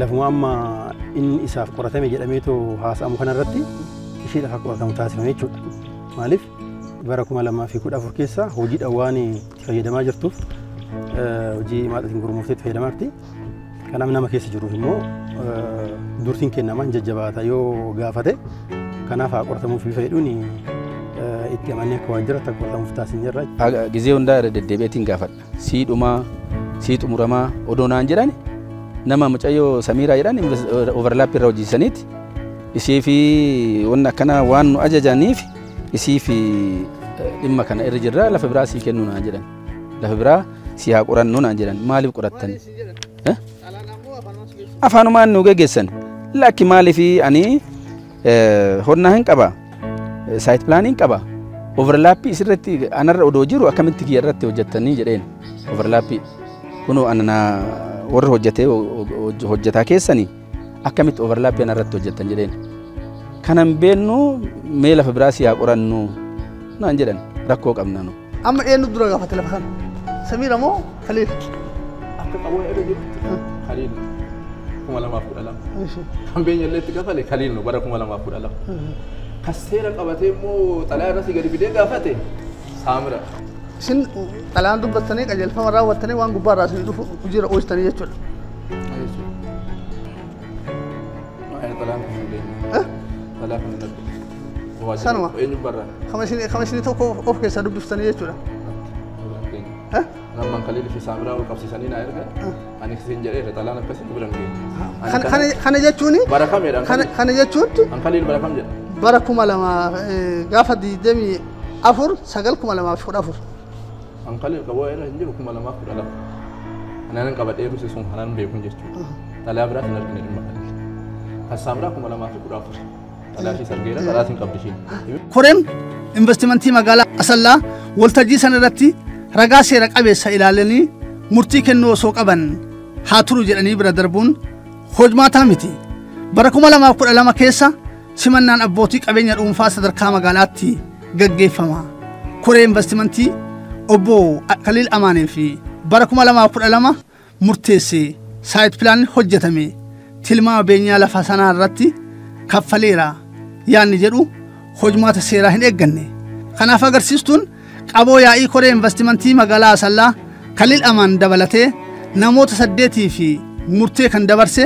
Lafuma amma inni isaaf qoratame jedhameetoo haasa'amu kanarratti ishiidhaaf akka qoratamu taasifame jechuudha. Maaliif bara 2014 keessa hojiidhaan waan itti fayyadamaa jirtuuf hojii maaxatiin gurmuufteetti fayyadamaa jirti. Kanaaf nama keessa jiruuf immoo durtiin kennamaan jajjabaata yoo gaafate kanaaf haa qoratamuuf bifa jedhuun itti amannee akka waajjiraatti akka qoratamuuf taasisan jirra. Gizee hundaa irra deddeebi'eetiin gaafadha. Sii dhumaa, sii xumuramaa odoo naan jedhan nama mucayyoo Samiiraa jedhan overlaappii irra hojjechiisaniiti. Isii fi wanna akkana waan nu ajajaniif isii fi dhimma kana irra jirra lafa biraa sii kennu naan jedhan. Lafa biraa sii haa qorannu naan jedhan maaliif qorattani? Afaanumaan nu gaggeessan lakki maaliif ani honnaa hin qaba saayit pilaanii hin qaba overlaappii isirratti anarra odoo jiru akkamitti kiyya irratti hojjettanii jedheen overlaappii kunoo anna warra hojjetaa keessanii akkamitti overlaappii anarratti hojjettan jedheen kanan beennu mee lafa biraa si haa qorannu naan jedhan rakkoo qabna nu. Amma eenyu dura gaafate lafa kana? Samiira moo Kaliil? Akka qaboo yaada jirutti Kaliil 2012. Kan beenyallee itti gaafale Kaliil nu bara 2012. Kan seera qabatee immoo xalayaa irratti gadi fidee gaafate Saamira. sin xalaan dubbattanii qajeelfama raawwattanii waan gubbaa irraa isin dhufu hojiirra oolchitanii jechuudha. Sanuma kama isin tokko of keessaa dubbiftanii jechuudha. Namman kaliili fi saamiraa ol qabsiisanii naa erga ani isin jedhee xalaan akkasii biran ga'e. Kana jechuun barakamedha. Kana jechuun an kaliil barakam jedha. bara 2000 gaafa 24 9,2014. An kaliil qaboo irra hin jiru 2012. Anaan qabadhee rusi sun hanan beekun jechuudha. Xalaa biraas hin argine dhimma kaliil. Kan saamiraa 2014. Xalaa ishee sargeera xalaatiin qabdishiin. Koreen investimentii magaalaa Asallaa waltajjii sana irratti ragaa seera qabeessa ilaalanii murtii kennuu osoo qaban haa turu jedhanii bira darbuun hojmaataa miti. Bara 2012 keessa simannaan abbootii qabeenya dhuunfaa sadarkaa magaalaatti gaggeeffama. Koree investimentii obbo Kaliil Amaanii fi bara 2012 murteessee saayit pilaan hojjetame tilmaama beenyaa lafa sanaa irratti kaffaleera yaanni jedhu hojmaata seeraa hin eegganne. Kanaaf agarsiistuun qaboo yaa'ii koree investimentii magaalaa Asallaa Kaliil Amaan dabalatee namoota 8 fi murtee kan dabarse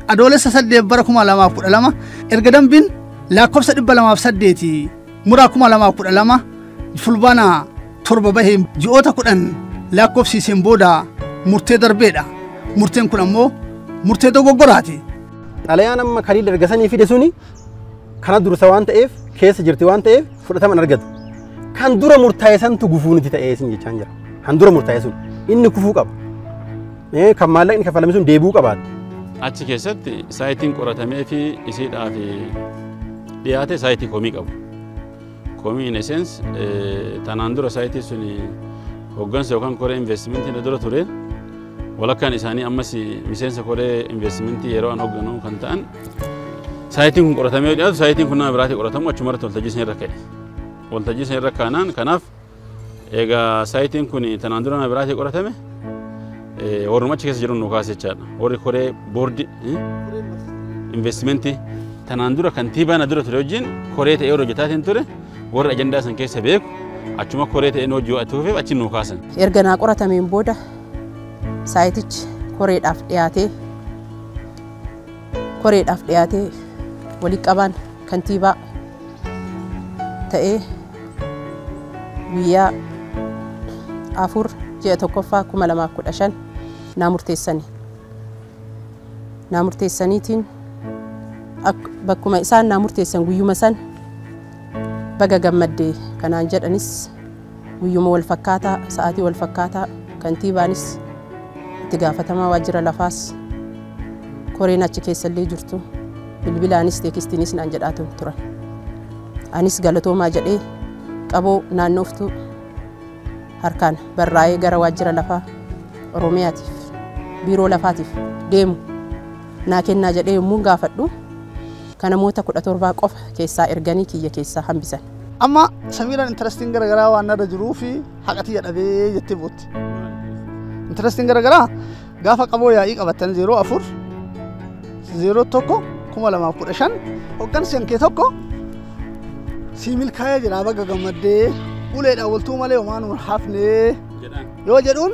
adoolessa 8 bara 2012 erga dambiin lakkoofsa 208 muraa 2012 fulbaana 7 bahee ji'oota 10 lakkoofsiiseen booda murtee darbeedha. Murteen kun ammoo murtee dogoggoraati. Xalayaan amma Kaliil ergasanii fide suni kana dursa waan ta'eef keessa jirti waan ta'eef fudhatama hin argatu. Kan dura murtaa'e santu gufuu nuti ta'ee isin jechaan jira. Kan dura murtaa'e sun inni kufuu qaba. Kan maallaqni kafalame sun deebi'uu qabaata. Achi keessatti saayitiin qoratamee fi isiidhaaf dhiyaate saayitii komii qabu. Komii in essence tanaan dura saayitii sun hooggansa yookaan koree investimentii dura ture. Walakkaan isaanii ammas miseensa koree investimentii yeroo an hoogganu kan ta'an saayitiin kun qoratamee dhiyaatu saayitiin kun nama biraatii qoratamu achumarratti waltajjii sana irra ka'e. Waltajjii sana irra kaanaan kanaaf egaa saayitiin kun tanaan dura nama biraatii qoratame warruma achi keessa jiru nu kaase jechaadha. Warri koree boordi investimentii tanaan dura kantiibaan dura ture wajjin koree ta'ee yeroo hojjetaatiin ture warri ajandaa san keessa beeku achuma koree ta'ee hojii waan tuufeef achi nu kaasan. Erga naa qoratameen booda saayitichi koreedhaaf dhiyaatee walii qabaan kantiibaa ta'ee guyyaa 4 ji'a 1ffaa 2015 naa murteessaniitiin bakkuma isaan naa murteessan guyyuma san baga gammaddee kanaan jedhanis guyyuma wal fakkaataa sa'aatii wal fakkaataa kantiibaanis itti gaafatamaa waajjira lafaas koreen achi keessallee jirtu bilbilaanis teekistiinis naan jedhaa turan. Anis galatoomaa jedhee qaboo naannooftu harkaan barraa'ee gara waajjira lafaa Oromiyaatiif biiroo lafaatiif deemu naa kennaa jedhee yommuu gaafadhu kan namoota 17 qofa keessaa erganii kiyya keessaa hambisan. Amma Samiiraan intarastiin garaagaraa waan irra jiruu fi haqatii jedhamee jettee bootti. Intarastiin garaagaraa gaafa qaboo yaa'ii qabattan 04 01 2015 hooggansi kee tokko si milkaa'ee jira baga gammaddee uleedhaan waltuu malee homaan hafnee yoo jedhuun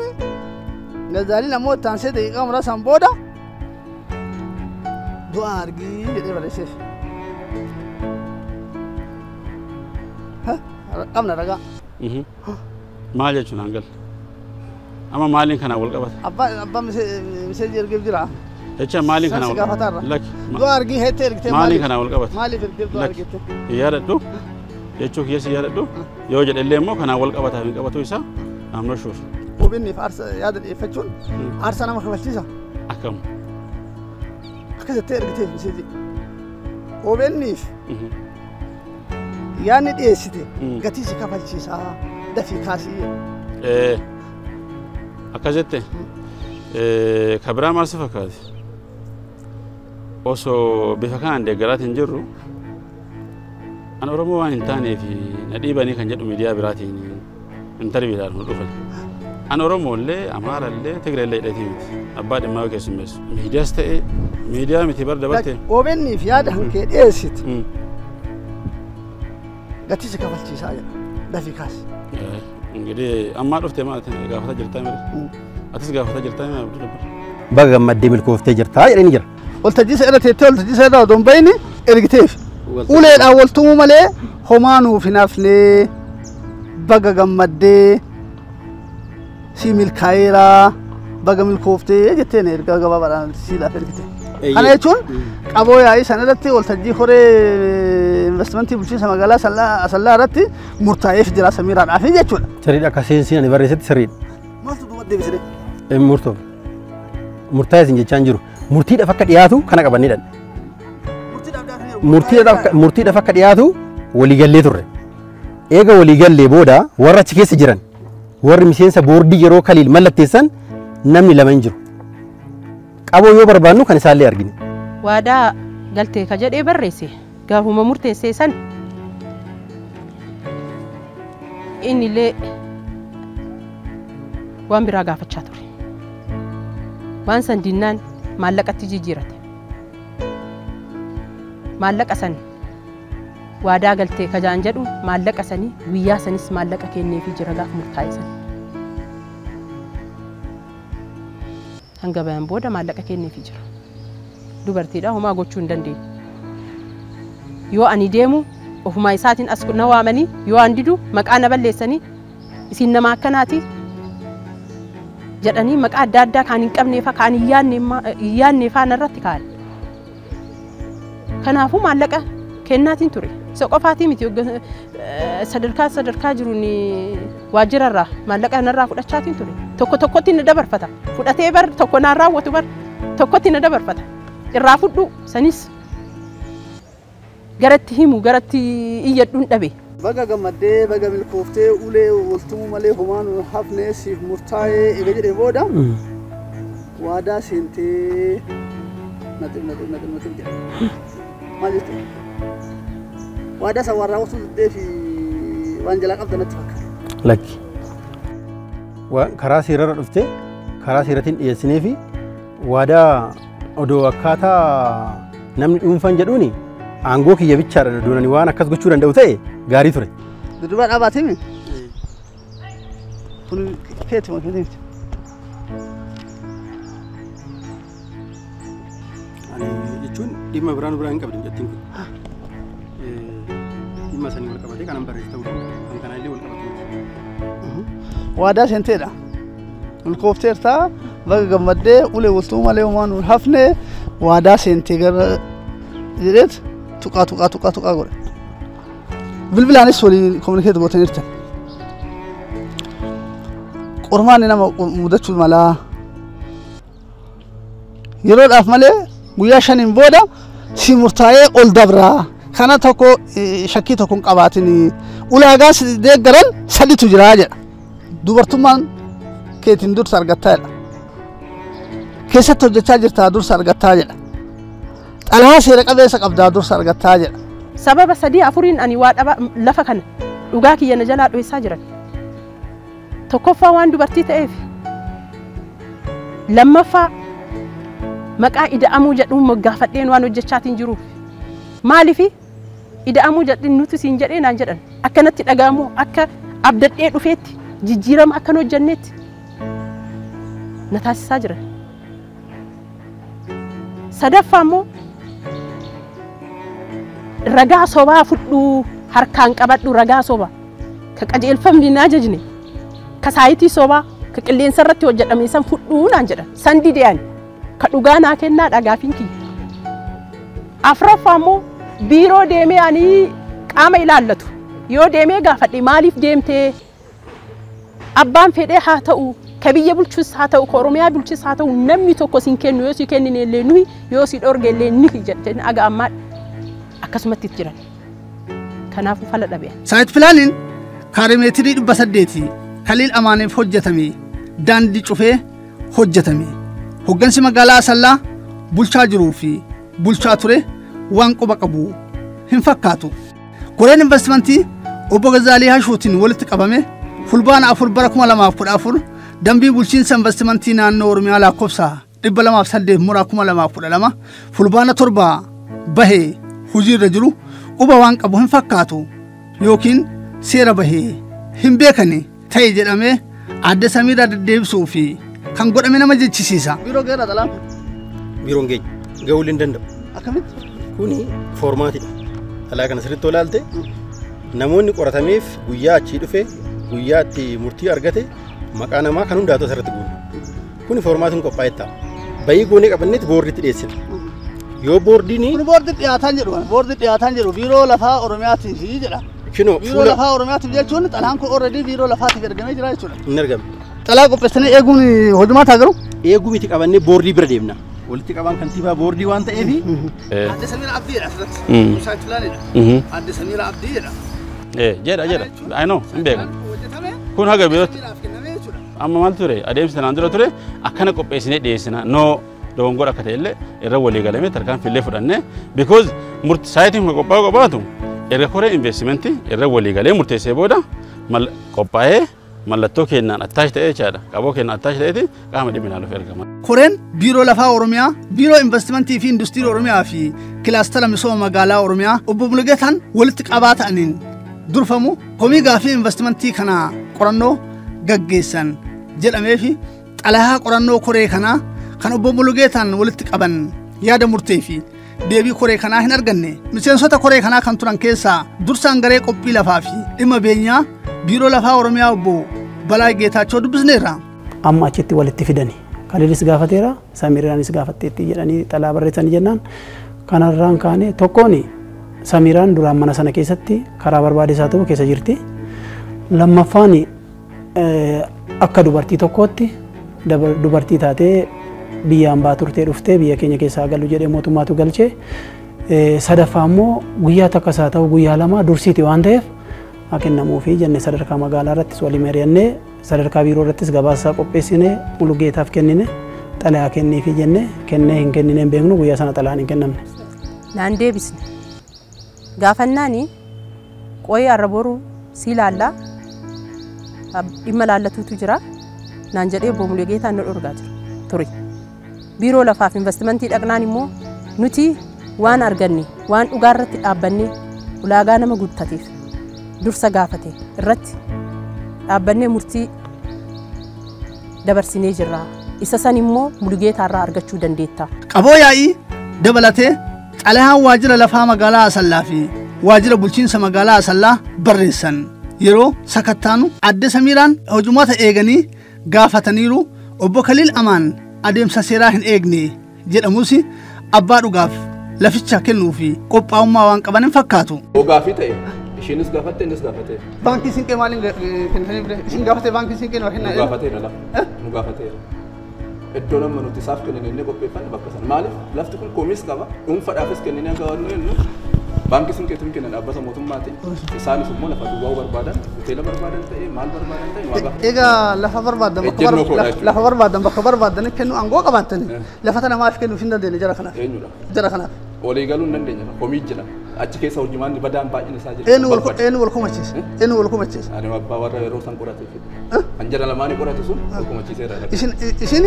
gazaalii namoota taansee daqiiqaa muraasan booda du'a argii jedhee barreesseef. Qabna ragaa. Maal jechuun hangal? Amma maaliin kanaa wal qabata? Abbaan miseejii ergeef jira. Jecha maaliin kanaa wal qabata? Du'a argii heettee ergitee maaliin kanaa wal qabata? Maaliif ergeef du'a argitee? Yaadadhu jechuu kiyya yaadadhu yoo jedhallee immoo kanaa wal qabataa fi qabatu isaa naannoo shuuf. OBN'if yaada dhiyeeffachuun aarsaa nama kafalchiisa. Akkam. Akkas jettee ergiteef miseejii. OBN'if yaadni dhiyeessite gatii si kafalchiisaa dafii kaasii. Akkas jette kabiraa maal si fakkaate? Osoo bifa kanaan deeggaraatiin jirru an Oromoo waan hin taaneef na dhiibanii kan jedhu miidiyaa biraatiin intarviidhaan nu dhufan. An Oromoo illee Amaara illee Tigree illee hidhatii miti. Abbaa dhimmaa yoo keessummeessu. Miidiyaas ta'e miidiyaa miti bar dabalte. OBN'if yaada hankee dhiyeessite. Gatii si kafalchiisaa jedha dafii kaasi. Enggak amma dhufte maal gaafata jirtaa mire atis gaafata jirtaa mire abduu dabbar baga madde milkooftee jirtaa jedhanii jira. Waltajjii isa irra teettee waltajjii isa irra odoo hin bayini ergiteef uleedhaan waltumuu malee homaa nuuf hin hafne baga gammaddee si milkaa'eeraa baga milkooftee jetteen erga gabaabaadhaan siidhaaf ergite. Kana jechuun qaboo yaa'ii sana irratti waltajjii horee investimentii bulchiinsa magaalaa Asallaa irratti murtaa'eef jira Samiiraadhaaf jechuudha. Sirriidha akka seensiin ani barreessetti sirriidha. Maaltu duuba deebisee? Murtoo murtaa'e isin jechaan jiru murtiidhaaf akka dhiyaatu kana qabannidha. Murtiidhaaf akka dhiyaatu waliigallee turre. Eega waliigallee booda warra achi keessa jiran warri miseensa boordii yeroo kaliil mallatteessan namni lama hin jiru. Qaboo yoo barbaannu kan isaallee argine. Waadaa galtee ka jedhee barreesse gaafuma murteessee san innillee waan biraa gaafachaa ture. Waan san dinnaan maallaqatti jijjiirate. Maallaqa san waadaa galtee ka jaan jedhu maallaqa sanii guyyaa sanis maallaqa kenneefii jira gaaf murtaa'e san. Hanga bayan booda maallaqa kenneefii jira. Dubartiidha homaa gochuu hin dandeenye. Yoo ani deemu ofumaa isaatiin as na waamanii yoo an didu maqaa na balleessanii isin nama akkanaati jedhanii maqaa adda addaa kan hin qabneefa kan hin yaadneefaa narratti kaa'an. Kanaafuu maallaqa kennaatiin ture. Isa qofaatii miti sadarkaa jiruun waajjirarraa maallaqa narraa fudhachaatiin ture. Tokko tokkotti na dabarfata. Fudhatee bar tokko naan raawwatu bar tokkotti na dabarfata. Irraa fudhu sanis garatti himu garatti iyyadhuun dhabe. Baga gammaddee baga milkooftee ulee waltumuu malee homaan hafnee siif murtaa'ee ega jedhee booda waadaa seentee naxib jedha. Maal jettee? Waadaa san waan raawwatuu diddee fi waan jalaa qabda natti fakkaata. Lakki. Karaa seerarra dhufte karaa seeratiin dhiyeessinee fi waadaa odoo akkaataa namni dhuunfaan jedhuuni aangoo kiyya bichaadha doonani waan akkas gochuu danda'u ta'e gaarii ture. Dudubaa dhaabaatimi? Kun keeti moo keeti? Ani jechuun dhimma biraan hin qabdu jettiin kun. Dhimma sanii wal qabatee kanan barreessu ta'uu danda'a. Kan kanaa illee wal qabatee. Waadaa seenteedha. Milkoofteertaa baga gammaddee ulee waltumuu malee homaan hafne waadaa seentee gara jedheet tuqaa godhe. Bilbilaanis waliin kominikeet gootaniirtan. Qormaanni nama mudachuu malaa yeroodhaaf malee guyyaa shaniin booda si murtaa'ee ol dabraa. Kana tokko shakkii tokko hin qabaatin ulaagaa deeggaran saditu jiraa jedha. Dubartummaan keetiin dursa argattaa jedha. Keessatti hojjechaa jirtaa dursa argattaa jedha. Xalayaa seera qabeessa qabdaa dursa argattaa jedha. Sababa sadii afuriin ani waa dhaba lafa kana dhugaa kiyya na jalaa dho'isaa jiran. Tokkoffaa waan dubartii ta'eef. Lammaffaa maqaa ida'amuu jedhuun moggaafadheen waan hojjechaatiin jiruuf. Maaliifi ida'amuu jedhin nuti siin jedhee naan jedhan akkanatti dhaga'amu akka abdadhee dhufeetti jijjiirama akkan hojjanneetti na taasisaa jiran. Sadaffaa immoo ragaa sobaa fudhuu harkaan qabadhu ragaa sobaa ka qajeelfamni na ajajne ka saayitii sobaa ka qilleensa irratti hojjetame san fudhuu naan jedhan san dideen ka dhugaa naa kennaa dhagaafiin kiyya. Afuraffaa immoo biiroo deemee ani qaama ilaallatu yoo deemee gaafadhe maaliif deemtee abbaan fedhee haa ta'u ka biyya bulchus haa ta'u ka oromiyaa bulchus haa ta'u namni tokko siin kennu yoo si kennine illee nuyi yoo si dhorge illee ni jedhanii aga ammaa akkasumatti jiran. Kanaafuu fala dhabe. Saayit pilaaniin kaarimeetirii 800 kaliil amaaneef hojjetame daandii cufee hojjetame hoggansi magaalaa Asallaa bulchaa jiruu fi bulchaa ture waan quba qabu hin fakkaatu. Koreen investimentii obbo Gazaalii Hashuutiin walitti qabame fulbaana 4 bara 2014 dambii bulchiinsa investimentii naannoo Oromiyaa lakkoofsa 208 muraa 2012 fulbaana 7 bahee hojiirra jiru quba waan qabu hin fakkaatu yookiin seera bahee hin beekani ta'e jedhamee adda samiirraa deddeebisuu fi kan godhame nama jechisiisa. Biiroo garaa xalaan biiroon keenya gahuu hin danda'u. Akkamitti? Kuni foormaatiidha. Xalaa kana sirriitti olaalte namoonni qoratameef guyyaa achii dhufe guyyaa itti murtii argate maqaa namaa kan hundaatu asirratti guunu. Kuni foormaatiin qophaa'ee ta'a. Bayii goonee qabannetti boordiitti dhiyeessina. Yoo boordiin kun boordii dhiyaataan jedhu biiroo lafaa Oromiyaatiif jedha. Biiroo lafaa Oromiyaatiif jechuun xalaan kun already biiroo lafaatiif ergamee jira jechuudha. Hin ergame. Xalaa qopheessanii eeguun hojumaa ta'a garuu? Eeguu miti qabannee boordii bira deemna. Walitti qabaan kantiibaa boordii waan ta'eef. Adde Samiira Abdii jedha asirratti. Musaa Tulaanidha. Adde Samiira Abdii jedha. Jedha. Ayinoo hin beekan. Kun haga biirootti. Amma maal ture adeemsa tanaan dura ture akkana qopheessinee dhiyeessina noo dogongora akka ta'e illee irra walii galamee tarkaanfii fudhannee because saayitiin kun qophaa'u erga koree investimentii irra walii galee murteessee booda qophaa'ee mallattoo kennaan attaash ta'ee jechaadha qaboo kennaan attaash ta'eeti qaama dhimmi ilaaluuf ergama. Koreen biiroo lafaa Oromiyaa, biiroo investimentii fi industirii Oromiyaa fi kilaastara misooma magaalaa Oromiyaa obbo Mulugeetaan walitti qabaa ta'aniin durfamu komii gaafii investimentii kana qorannoo gaggeessan jedhamee fi xalayaa qorannoo koree kanaa kan obbo Mulugeetaan walitti qaban yaada murtee fi deebii koree kanaa hin arganne. Miseensota koree kanaa kan turan keessaa dursaan garee qophii lafaa fi dhimma beenyaa biiroo lafaa Oromiyaa obbo Balaa Geetaachoo dubbisneerra. Amma achitti walitti fidani. Kaliilis gaafateera, Samiiraanis gaafatteetti jedhanii xalaa barreessanii jennaan. Kanarraan kaane tokkoon Samiiraan duraan mana sana keessatti karaa barbaadesaa ta'u keessa jirti. Lammaffaan akka dubartii tokkootti dubartii taatee biyyaan baa turtee dhuftee biyya keenya keessaa galu jedhee mootummaatu galchee sadaffaa immoo guyyaa takkas haa ta'u guyyaa lama dursiiti waan ta'eef haa kennamuufi jennee sadarkaa magaalaa irrattis walii mari'annee sadarkaa biiroo irrattis gabaasaa qopheessinee Mulugeetaaf kennine xalayaa kenniifi jennee kennee hin kennine hin beeknu guyyaa sana xalayaan hin kennamne. Naan deebisne gaafannaani qooyee arrabooruu si ilaallaa dhimma laallatuutu jira naan jedhee obbo Mulugeetaan nu dhorgaa jira ture. Biiroo lafaaf investimentii dhaqnaan immoo nuti waan arganne waan dhugaa irratti dhaabbannee ulaagaa nama guuttateef dursa gaafate irratti dhaabbannee murtii dabarsinee jirra. Isa san immoo Mulugeetaa irraa argachuu dandeetta. Qaboo yaa'ii dabalatee xalayaan waajjira lafaa magaalaa Asallaa fi waajjira bulchiinsa magaalaa Asallaa barreessan. Yeroo sakattaanu adde Samiiraan hojumaata eeganii gaafataniiru obbo Kaliil Amaan adeemsa seeraa hin eegne jedhamus abbaa dhugaaf laficha kennuu fi qophaa'ummaa waan qaban hin fakkaatu. Gaafii ta'e ishiinis gaafatte innis gaafate. Baankii siinqee maaliin kennitanii isin gaafatee baankii siinqee nu kennaa? Nu gaafateera lafa. Nu gaafateera. Iddoo nama nuti isaaf kennine inni qopheeffanne bakka sana. Maaliif lafti kun koomis qaba dhuunfaadhaafis kennine akka waan nu baankii siinqeetiin kennan dhaabbata mootummaati. Isaanis immoo lafa duwwaa barbaadan hoteela barbaadan ta'e maal barbaadan ta'e waa gaafata. Egaa lafa barbaadan bakka barbaadan kennu aangoo qabaatanii lafa namaaf kennuuf hin dandeenye jara kanaaf. Eenyudha? Jara kanaaf. Walii galuu hin dandeenye komii jira. Achi keessa hojimaan badaan baay'een isaa jira. Eenyu wal kumachiisa? Eenyu wal kumachiisa? Ani abbaa warra yeroo san qoratee fi anjara lamaanii qorate sun wal kumachiiseera. Isin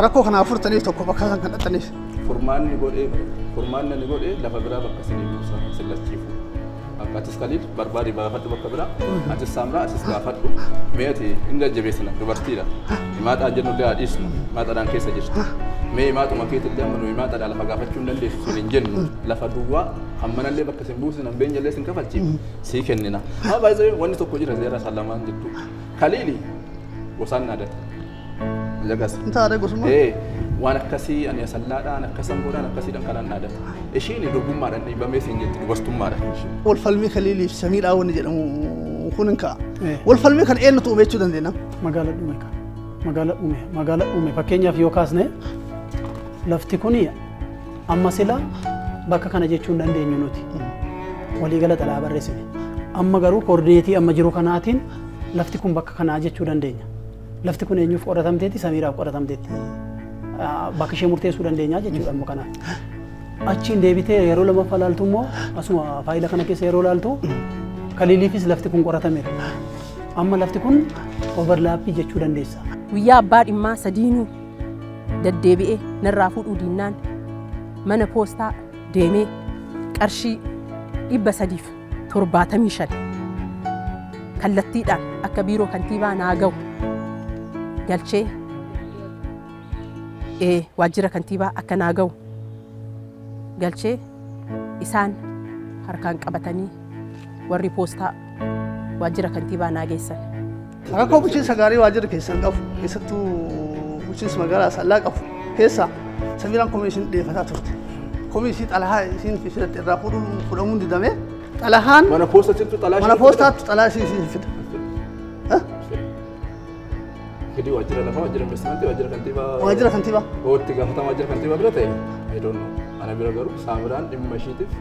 rakkoo kanaaf furtaniif tokko bakka san kan dhattaniif. Furmaanni godhee lafa biraa bakka isinii buusa sillachiifu. Atis Kaliil barbaade baafadhu bakka biraa atis Saamraa asis gaafadhu meeti hin jajjabeessina dubartiidha. Himaaxaan jennullee haa dhiisnu himaaxaadhaan keessa jirti. Mee himaaxuma keetillee amma nu himaaxaadhaan lafa gaafachuu hin dandeessu sun hin jennu lafa duwwaa hammanallee bakka isin buusin hambeenyallee isin kafalchiifu sii kennina. Haa baay'ee wanni tokko jira zeera salamaan jettu. Kaliili gosaan naadata. Jagas. Intaadha gosuma. Waan akkasii ani asallaadhaan akkasan godhaan akkasiidhaan kanaan naadata. Ishiin durbummaadhaan dhiibamee siin jetti dubartummaadha. Wal falmii Kaliiliif Samiidhaa wanni jedhamu kun hin ka'a. Wal falmii kan eenyutu uume jechuu dandeenya? Magaalaa dhume ka. Magaalaa dhume fakkeenyaaf yoo kaasne lafti kun amma sila bakka kana jechuu hin dandeenyu nuti. Waliigala xalaa barreessine. Amma garuu koordineetii amma jiru kanaatiin lafti kun bakka kanaa jechuu dandeenya. Lafti kun eenyuuf qoratamteeti Samiiraaf qoratamteeti. Bakka ishee murteessuu dandeenya jechuudha amma kanaaf. Achiin deebitee yeroo lammaffaa laaltu immoo asuma faayila kana keessa yeroo laaltu Kaliiliifis lafti kun qoratameera. Amma lafti kun overlaappii jechuu dandeessa. Guyyaa abbaa dhimmaa sadiinuu deddeebi'ee narraa fuudhuu dinnaan mana poostaa deemee qarshii 375 kallattiidhaan akka biiroo kantiibaa naa ga'u galchee waajjira kantiibaa akka naa ga'u galchee isaan harkaan qabatanii warri poostaa waajjira kantiibaa naa geessan. Akka bulchiinsa gaarii waajjira keessan qabu keessattuu bulchiinsa magaalaa Asallaa qabu keessa Samiiraan koomishinii dhiyeeffataa turte. Koomishinii xalahaa isiin fidatti irraa fudhamuun didame xalahaan mana poostaatti xalaa isiin fida. Jadi waajjira lafaa waajjira investimentii waajjira kantiibaa. Itti gaafatamaa waajjira kantiibaa bira ta'e I don't know. Ana bira garuu Saamiraan dhimma ishiitiif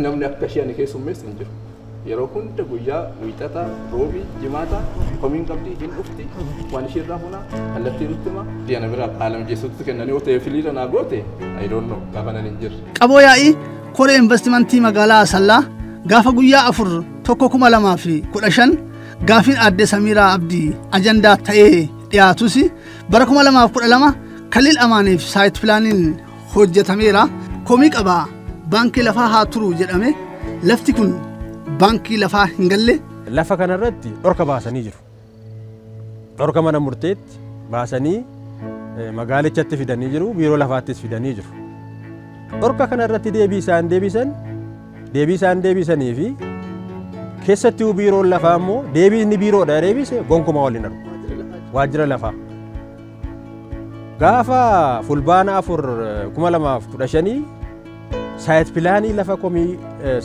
namni akka ishee ani keessummeessu hin jiru. Yeroo hunda guyyaa wiixata roobii jimaata komiin qabdi hin dhufti waan ishee irraa huna kallattii nutti hima diana bira haala mijeessuutti kennanii yoo ta'e filiira naa goote I don't know gaafa nan hin jirre. Qaboo yaa'ii koree investimentii magaalaa Asallaa gaafa guyyaa 4/2015 gaafiin aadde Samiiraa Abdii ajandaa ta'ee dhiyaatus bara 2012 Kaliil Amaaniif saayit pilaaniin hojjetameera. Komii qabaa baankii lafaa haa turu jedhame lafti kun baankii lafaa hin galle. Lafa kanarratti dhorka baasanii jiru. Dhorka mana murteetti baasanii magaalichatti fidanii jiru, biiroo lafaattis fidanii jiru. Dhorka kanarratti deebii isaan deebisanii fi keessattuu biiroon lafaa immoo deebii inni biiroodha deebise gonkumaa waliin argu. Waajjira lafaa. Gaafa fulbaana 4/2015 saayit pilaanii lafa komii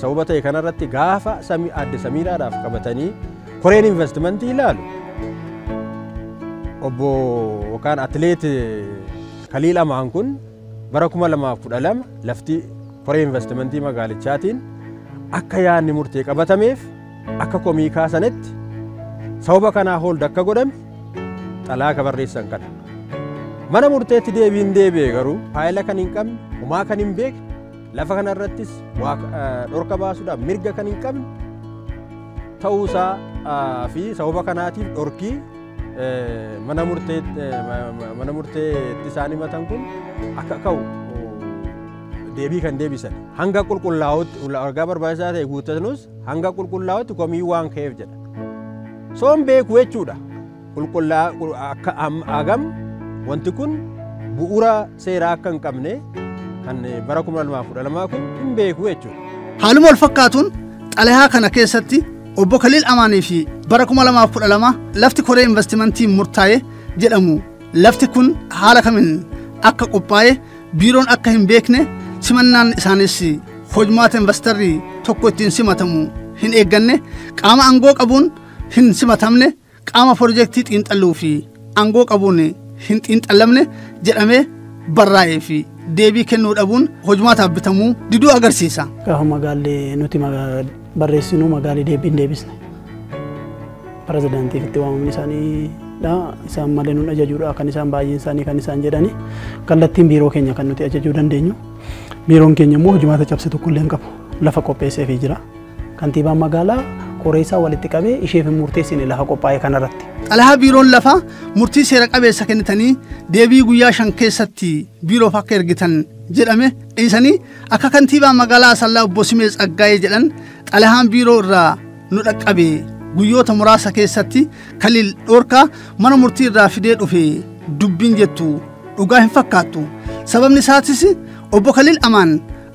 sababa ta'e kanarratti gaafa aadde Samiiraadhaaf qabatanii koreen investimentii ilaalu obbo yookaan atileet Kaliil Amaan kun bara 2012 lafti koree investimentii magaalichaatiin akka yaadni murtee qabatameef akka komii kaasanetti sababa kanaa hoolda akka godhame xalaa barreessan kana. Mana murteetti deebiin deebi'e garuu faayila kan hin qabne homaa kan hin beekne lafa kanarrattis dhorka baasuudhaaf mirga kan hin qabne ta'uusaa fi sababa kanaatiif dhorkii mana murteetti isaan himatan kun akka ka'u deebii kan deebisan hanga qulqullaa'utti argaa barbaachisaa ta'e guuttatanus hanga qulqullaa'utti komii waan ka'eef jedha. Soon beeku jechuudha. Akka agam wanti kun bu'uura seeraa akka hin qabne kan bara 2012 kun hin beeku jechuudha. Haaluma wal fakkaatuun xalayaa kana keessatti obbo Kaliil Amaanii fi bara 2012 lafti koree investimentii murtaa'e jedhamu lafti kun haala kamiin akka qophaa'e biiroon akka hin beekne simannaan isaanis hojmaata investarrii tokko ittiin simatamu hin eegganne qaama aangoo qabuun hin simatamne qaama piroojeektii xiinxalluu fi aangoo qabuun hin xiinxallamne jedhamee barraa'ee fi deebii kennuu dhabuun hojmaataaf bitamuu diduu agarsiisa. Gaafa magaalli nuti barreessinu magaalli deebiin deebisne. Pirezidaantiif itti waamamni isaaniidha. Isaan malee nuun ajajuudha kan isaan baay'een isaanii kan isaan jedhani. Kallattiin biiroo keenya kan nuti ajajuu dandeenyu. Biiroon keenya immoo hojmaata cabse tokko illee hin qabu. Lafa qopheesseefii jira. Kantiibaan magaalaa koree isaa walitti qabee isheef hin murteessine lafa qophaa'e kanarratti. Xalayaa biiroon lafaa murtii seera qabeessa kennitanii deebii guyyaa 5 keessatti biiroof akka ergitan jedhame dhiisanii akka kantiibaa magaalaa Asallaa obbo Simee Tsaggaayee jedhan xalayaan biiroo irraa nu dhaqqabe guyyoota muraasa keessatti Kaliil dhorkaa mana murtii irraa fidee dhufe dubbiin jettu dhugaa hin fakkaattu. Sababni isaatis obbo Kaliil Amaan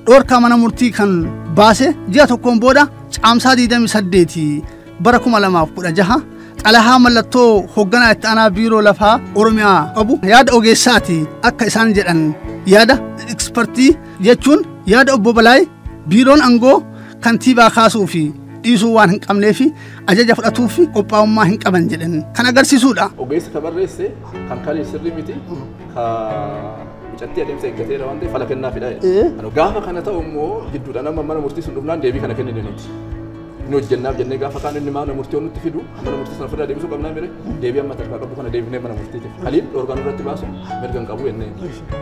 dhorkaa mana murtii kan baase ji'a tokkoon booda caamsaa 28 bara 2016 xalayaa mallattoo hoogganaa itti aanaa biiroo lafaa Oromiyaa qabu yaada ogeessaati akka isaan jedhan yaada ekspertii jechuun yaada obbo Balaay biiroon aangoo kantiibaa kaasuu fi dhiisuu waan hin qabneef ajaja fudhatuu fi qophaa'ummaa hin qaban jedhan kan agarsiisudha. Ogeessi ka barreesse kan Kaliil sirrii miti ka micattii adeemsa eeggateera waan ta'eef fala kennaafidha. Gaafa kana ta'u immoo jidduudhaan amma mana murtii sun dhufnaan deebii kana kenniniiti. Inni hojjennaaf jennee gaafa kaan inni mana murtii nutti fidu mana murtii sana ofirraa deebisuu qabnaa mire deebii amma tarkaa qabu kana deebinee mana murtiitiif Kaliil dhorgaan irratti baasu mirga hin qabu jennee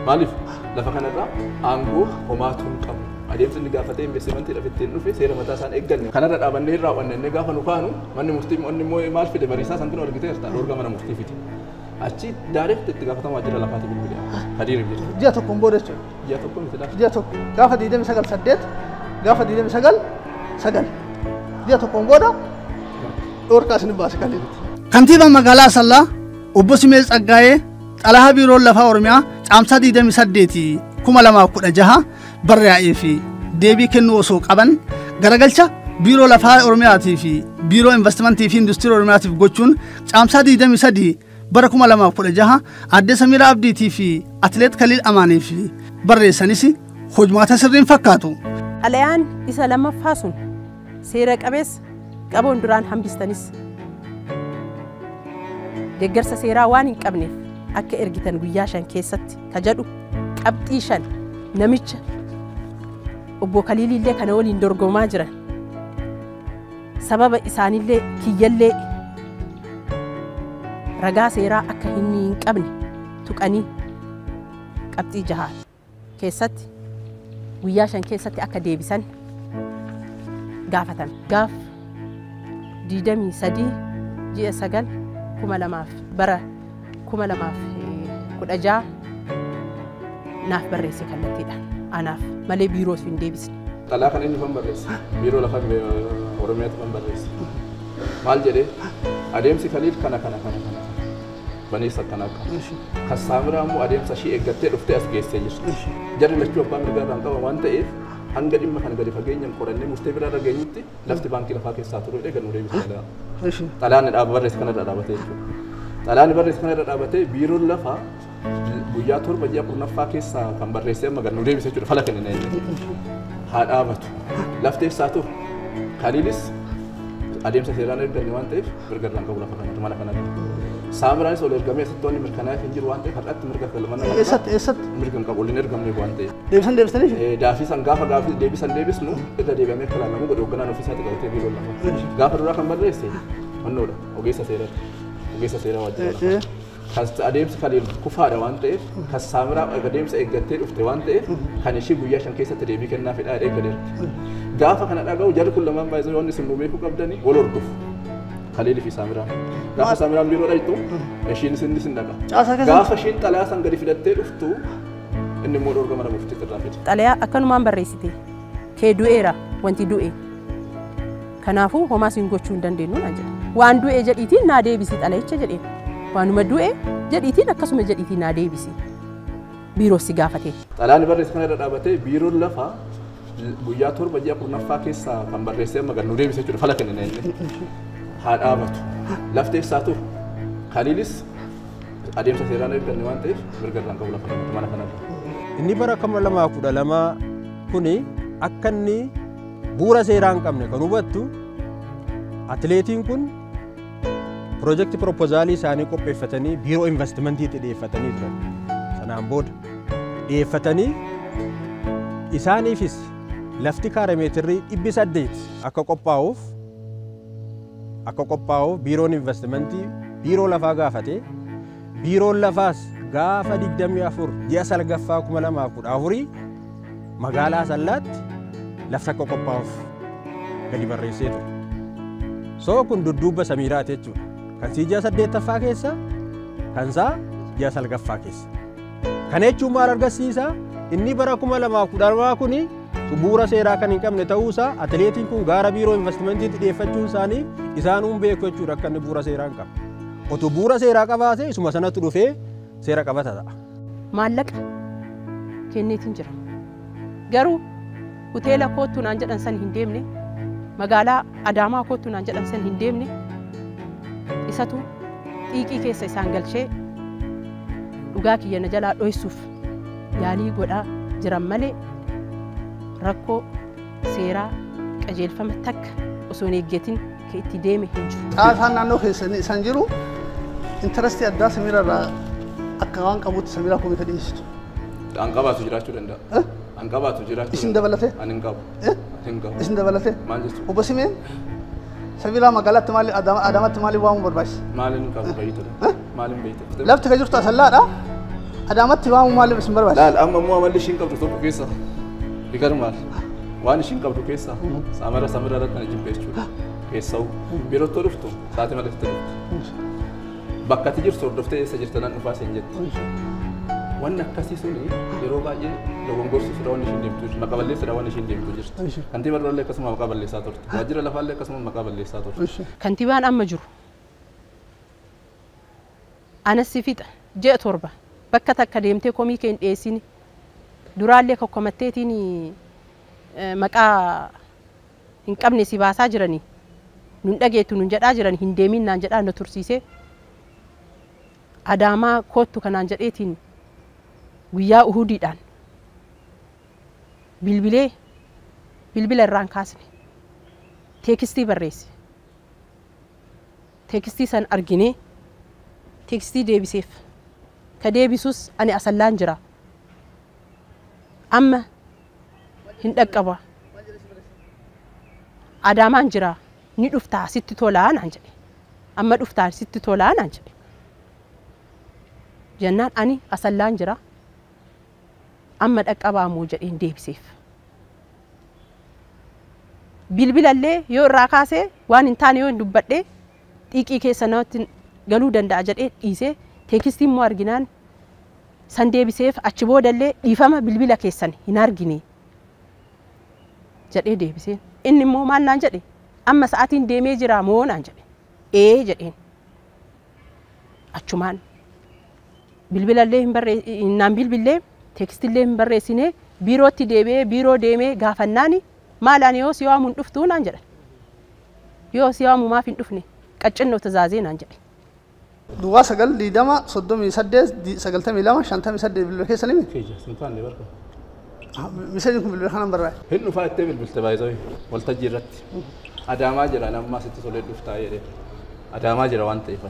maaliif lafa kanarraa aangoo homaatu hin qabu adeemsa inni gaafatee investimentii ittiin dhufe seera mataa isaan eegganne kanarra dhaabannee irraa wannenne gaafa nu kaanu manni murtii immoo maal fide bariisaa san kun argiteerta dhorgaa mana murtii fide achi daareetti itti gaafatamaa waajjira lafaati bilbilee Hadiir jira. Ji'a tokkoon booda jechuudha. Ji'a tokko miti lafa. Ji'a tokko gaafa 29 8 gaafa 29 9 ji'a tokkoon booda Orkaas ni baase kan jedhu. Kantiibaan magaalaa Asallaa obbo Simeel Tsaggaayee xalayaa biiroo lafaa Oromiyaa caamsaa 28 2016 barreeffamee fi deebii kennuu osoo qaban garagalcha biiroo lafaa Oromiyaatii fi biiroo investimentii fi industirii Oromiyaatiif gochuun caamsaa 23 bara 2016 adde Samiraa Abdiitii fi atileet Kaliil Amaanii fi barreessanis hojmaata sirriin fakkaatu. Xalayaan isa lammaffaa sun seera qabeessa qaboon duraan hambistanis deeggarsa seeraa waan hin qabneef akka ergitan guyyaa 5 keessatti ka jedhu qabxii 5 namicha obbo Kaliilillee kana waliin dorgomaa jiran sababa isaanillee kiyyallee ragaa seeraa akka hin qabne tuqanii qabxii 6 keessatti guyyaa 5 keessatti akka deebisan gaafatan. Gaaf 23 ji'a 9 bara 2016 naaf barreesse kallattiidha. Anaaf malee biiroof hin deebisne. Xalayaa kan inni fan barreesse biiroo lafa Oromiyaatti fan barreesse. Maal jedhee adeemsi Kaliil kana baneessa akkana akka. Kan Saamiraa immoo adeemsa ishii eeggattee dhuftee as geessee jirti. Jarri lachuu abbaan mirgaa irraan qaba waan ta'eef hanga dhimma kana gadi fageenyaan qorannee murtee bira irra geenyutti lafti baankii lafaa keessaa turuu dhee ganuu deebisee xalayaan barreesse kana irra dhaabatee jechuudha. Xalayaan barreesse kana irra dhaabatee biiroon lafaa guyyaa 7 ji'a 9ffaa keessaa kan barreessee amma ganuu deebisee jechuudha fala kennina inni. Haa dhaabatu lafti eessaa turu Kaliilis adeemsa seeraan eegganne waan ta'eef mirga irraan qabu lafa kanatti mana kanatti. Saamiraanis ol ergamee asittoonni mirkanaa'eef hin jiru waan ta'eef har'atti mirga kalmana eessatti mirga hin qabu ol hin ergamne waan ta'eef. Deebisanii? Daafisan gaafa deebisnu irra deebi'amee akka ilaalamu godhe hoogganaan ofiisaatti qabatee biiroo lafa. Gaafa duraa kan barreesse wannoodha ogeessa seeraa waajjira. Kan adeemsi Kaliil kufaadha waan ta'eef kan Saamiraa adeemsa eeggattee dhufte waan ta'eef kan ishii guyyaa 5 keessatti deebii kennaa fedhaa jedhee gadeerti. Gaafa kana dhaga'u jarri kun lamaan baay'ee waan isin beekuu qabdanii wal hordofu. Kaliil fi Saamiraan. Gaafa Saamiraan biiroo dhaqxu ishiin isin dhaqa. Gaafa ishiin xalayaa san gadi fidattee dhuftu inni immoo dorgama nama ofitti irraa fide. Xalayaa akkanumaan barreessite kee du'eera wanti du'e. Kanaafuu homaa siin gochuu hin dandeenyu naan jedha. Waan du'e jedhiitiin naa deebisi xalayicha jedheen. Waanuma du'e jedhiitiin akkasuma jedhiitiin naa deebisi. Biiroo si gaafate. Xalayaan barreesse kana irra dhaabatee biiroon lafaa guyyaa 7 ji'a 9ffaa keessaa kan barreessee amma ganuu deebisee jechuudha fala kennina inni. Haa dhaabatu lafti eessaa turu Kaliilis adeemsa seeraan eegganne waan ta'eef mirga irraan qabu lafa kanatti mana kanatti. Inni bara 2012 kuni akka inni bu'uura seeraa hin qabne kan hubattu atileetiin kun piroojeektii proposaalii isaanii qopheeffatanii biiroo investimentiitti dhiyeeffatanii turan. Sanaan booda dhiyeeffatanii isaaniifis lafti kaarameetirii 800 akka qophaa'uuf biiroon investimentii biiroo lafaa gaafate biiroon lafaas gaafa 24 ji'a 9/2014 magaalaa Asallaatti lafti akka qophaa'uuf gadi barreessee ture. Soo kun dudduubba Samiiraati jechuudha. Kan sii ji'a 8ffaa keessa kan isaa ji'a 9ffaa keessa. Kana jechuun maal agarsiisa? Inni bara 2012 kuni bu'uura seeraa kan hin qabne ta'uusaa atileetiin kun gara biiroo investimentiitti dhiyeeffachuun isaanii isaanuun beeku jechuudha akka inni bu'uura seeraa hin qabne. Otoo bu'uura seeraa qabaate isuma sanatti dhufee seera qabata ta'a. Maallaqa kenneetiin jira. Garuu hoteela koottuu naan jedhan san hin deemne magaalaa Adaamaa koottuu naan jedhan san hin deemne isatu xiiqii keessa isaan galchee dhugaa kiyya na jalaa dhoysuuf yaalii godhaa jiran malee rakkoo seeraa qajeelfama takka osoo hin eeggatin kan itti deeme hin jiru. Caasaan naannoo keessanii isaan jiru intarastii addaa Samiraa irraa akka waan qabuutti Samiraa komii dhiyeessitu. An qabaatu jiraachuu danda'a. An qabaatu jiraachuu. Isin dabalatee? An hin qabu. Hin qabu. Isin dabalatee? Maal jechuudha? Obbo Simeen Samiraa magaalaatti maali Adaamaatti maali waamuu barbaachisa? Maaliin qabu bayyitudha. Maaliin bayyitudha? Lafti kan jirtu Asallaadha. Adaamaatti waamuu maaliif isin barbaachisa? Laal amma immoo amalli ishiin qabdu tokko keessa. Bigar maal? Waan ishiin qabdu keessa Samira irratti kan jibbe jechuudha. Keessa'u biirootti dhuftu sa'aatii malatti dhuftu. Bakka ati jirtu hordoftee eessa jirta nan dhufaa seen jetti. Wanni akkasii suni yeroo baay'ee dogongorsiisuudha wanni ishiin deemtu jirti. Maqaa balleessuudha wanni ishiin deemtu jirti. Kantiibaa durallee akkasuma maqaa balleessaa turte. Waajjira lafaallee akkasuma maqaa balleessaa turte. Kantiibaan amma jiru. Anas fixa ji'a torba bakka takka deemtee komii kee hin dhiyeessine duraallee kokkomatteetiin maqaa hin qabne si baasaa jiranii nun dhageettu nun jedhaa jiran hin deemin naan jedhaa na tursiisee Adaamaa koottu kanaan jedheetiin guyyaa Uhudiidhaan bilbila irraan kaasne teekistii barreesse teekistii san arginee teekistii deebiseef ka deebisus ani asallaan jira amma hin dhaqqaba Adaamaan jira ni dhuftaa sitti tolaa naan jedhe amma dhuftaa sitti tolaa naan jedhe jennaan ani asallaan jira amma dhaqqabaa moo jedheen deebiseef bilbilallee yoo irraa kaasee waan hin taane yoo hin dubbadhee xiiqii keessa namatti galuu danda'a jedhee dhiisee teekistii immoo arginaan san deebiseef achi boodallee dhiifama bilbila keessan hin argine jedhee deebiseen inni immoo maal naan jedhe amma sa'aatiin deemee jira moo naan jedhe jedheen achumaan bilbilallee hin bilbillee teekstillee hin barreessine biirootti deebi'ee biiroo deemee gaafannaani maalaan yoo si waamu hin dhuftuu naan jedhan yoo si waamu maaf hin dhufne qaccannoo tajaajee naan jedhe. Duwwaa sagal diidama 38 92 58 bilbila keessa nimi. Sinfaanne barka. Miseenyi kun bilbila kanaan barraa'e. Hin dhufaa ittee bilbilte baay'isoo waltajjii irratti. Adaamaa jira nammaa sitti tolee dhuftaa jedhee. Adaamaa jira waan ta'eef.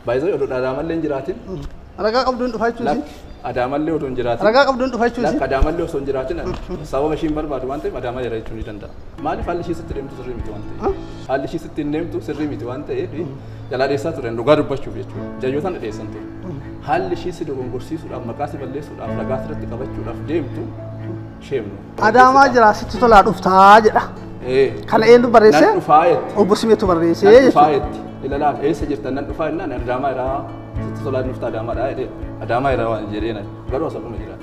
Baay'isoo oduu Adaamallee hin jiraatin. Ragaa qabduun dhufaa jechuusi. Adaamallee oduu hin jiraatin. Ragaa qabduun dhufaa jechuusi. Adaamallee osoo hin jiraatin sababa ishiin barbaadu waan ta'eef Adaamaa jira jechuu ni danda'a. Maaliif haalli ishii sitti deemtu sirrii miti waan ta'eef. Haalli ishii sitti hin deemtu sirrii miti waan ta'eef jalaa dheessaa turan dhugaa dubbachuuf jechuudha. Jayyootaan dheessan ture. Haalli ishii si dogongorsiisuudhaaf maqaa si balleessuudhaaf ragaa sirratti qabachuudhaaf deemtu sheemnu. Adaamaa jira sitti tolaa dhuftaa jedha. Kana eenyu barreesse? Nan dhufaa jetti. Obbo Simeetu barreessee jechuudha. Nan dhufaa jetti. Ilaalaam eessa jirtan nan dhufaa jennaan Adaamaa irraa sitti tolaa dhufta Adaamaadhaa jedhee Adaamaa irraa waan jedheen garuu osoo dhuma jira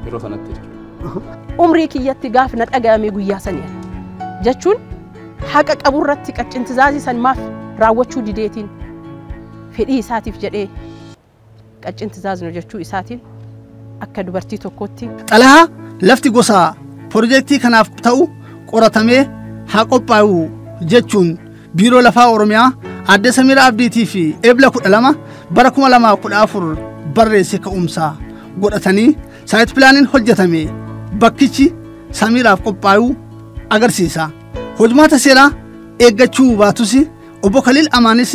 yeroo sanatti jechuudha. Umrii kiyyatti gaaf na dhaga'ame guyyaa sanii jechuun haqa qaburratti qaccintizaazii san maaf raawwachuu dideetiin fedhii isaatiif jedhee qaccintizaazii jechuu isaatiin akka dubartii tokkootti. Xalahaa lafti gosa piroojeektii kanaaf ta'u qoratamee haa qophaa'u jechuun biiroo lafaa Oromiyaa adde Samiira Abdiitii fi Eebla 12 bara 2014 barreesse ka'umsaa godhatanii saayit pilaaniin hojjetame bakkichi Samiiraaf qophaa'u agarsiisa. Hojmaata seeraa eeggachuu baatus obbo Khalil Amaanis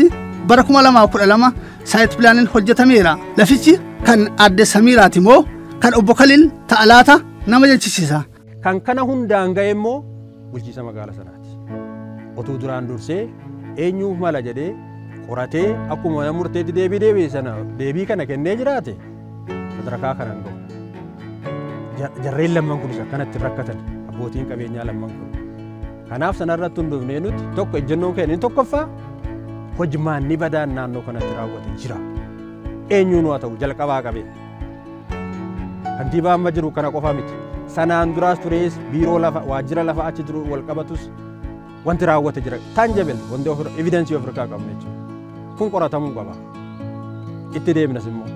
bara 2012 saayit pilaaniin hojjetameera. Lafichi kan adde Samiiraati moo kan obbo Khalil ta'a laata nama jechisiisa. Kan kana hundaan ga'e immoo bulchiisa magaalaa sanaati. Otuu duraan dursee eenyuuf mala jedhee qoratee akkuma nama murteetti deebii kana kennee jiraate sadarkaa kanaan ga'u. Jarreen lamman kunis akkanatti rakkatan abbootiin qabeenyaa lamman kun. Kanaaf sanarratti hundoofnee nuti tokko ejjennoon keenya inni tokkoffaa hojmaanni badaan naannoo kanatti raawwatee jira. Eenyuun haa ta'u jalqabaa qabee. Kantiibaa amma jiru kana qofa miti. Sanaan duraas turees biiroo lafa waajjira lafa achi jiru wal qabatus wanti raawwate jira. Tangible wanti evidensii ofirraa qabna jechuudha. Kun qoratamuu qaba. Itti deemnas immoo.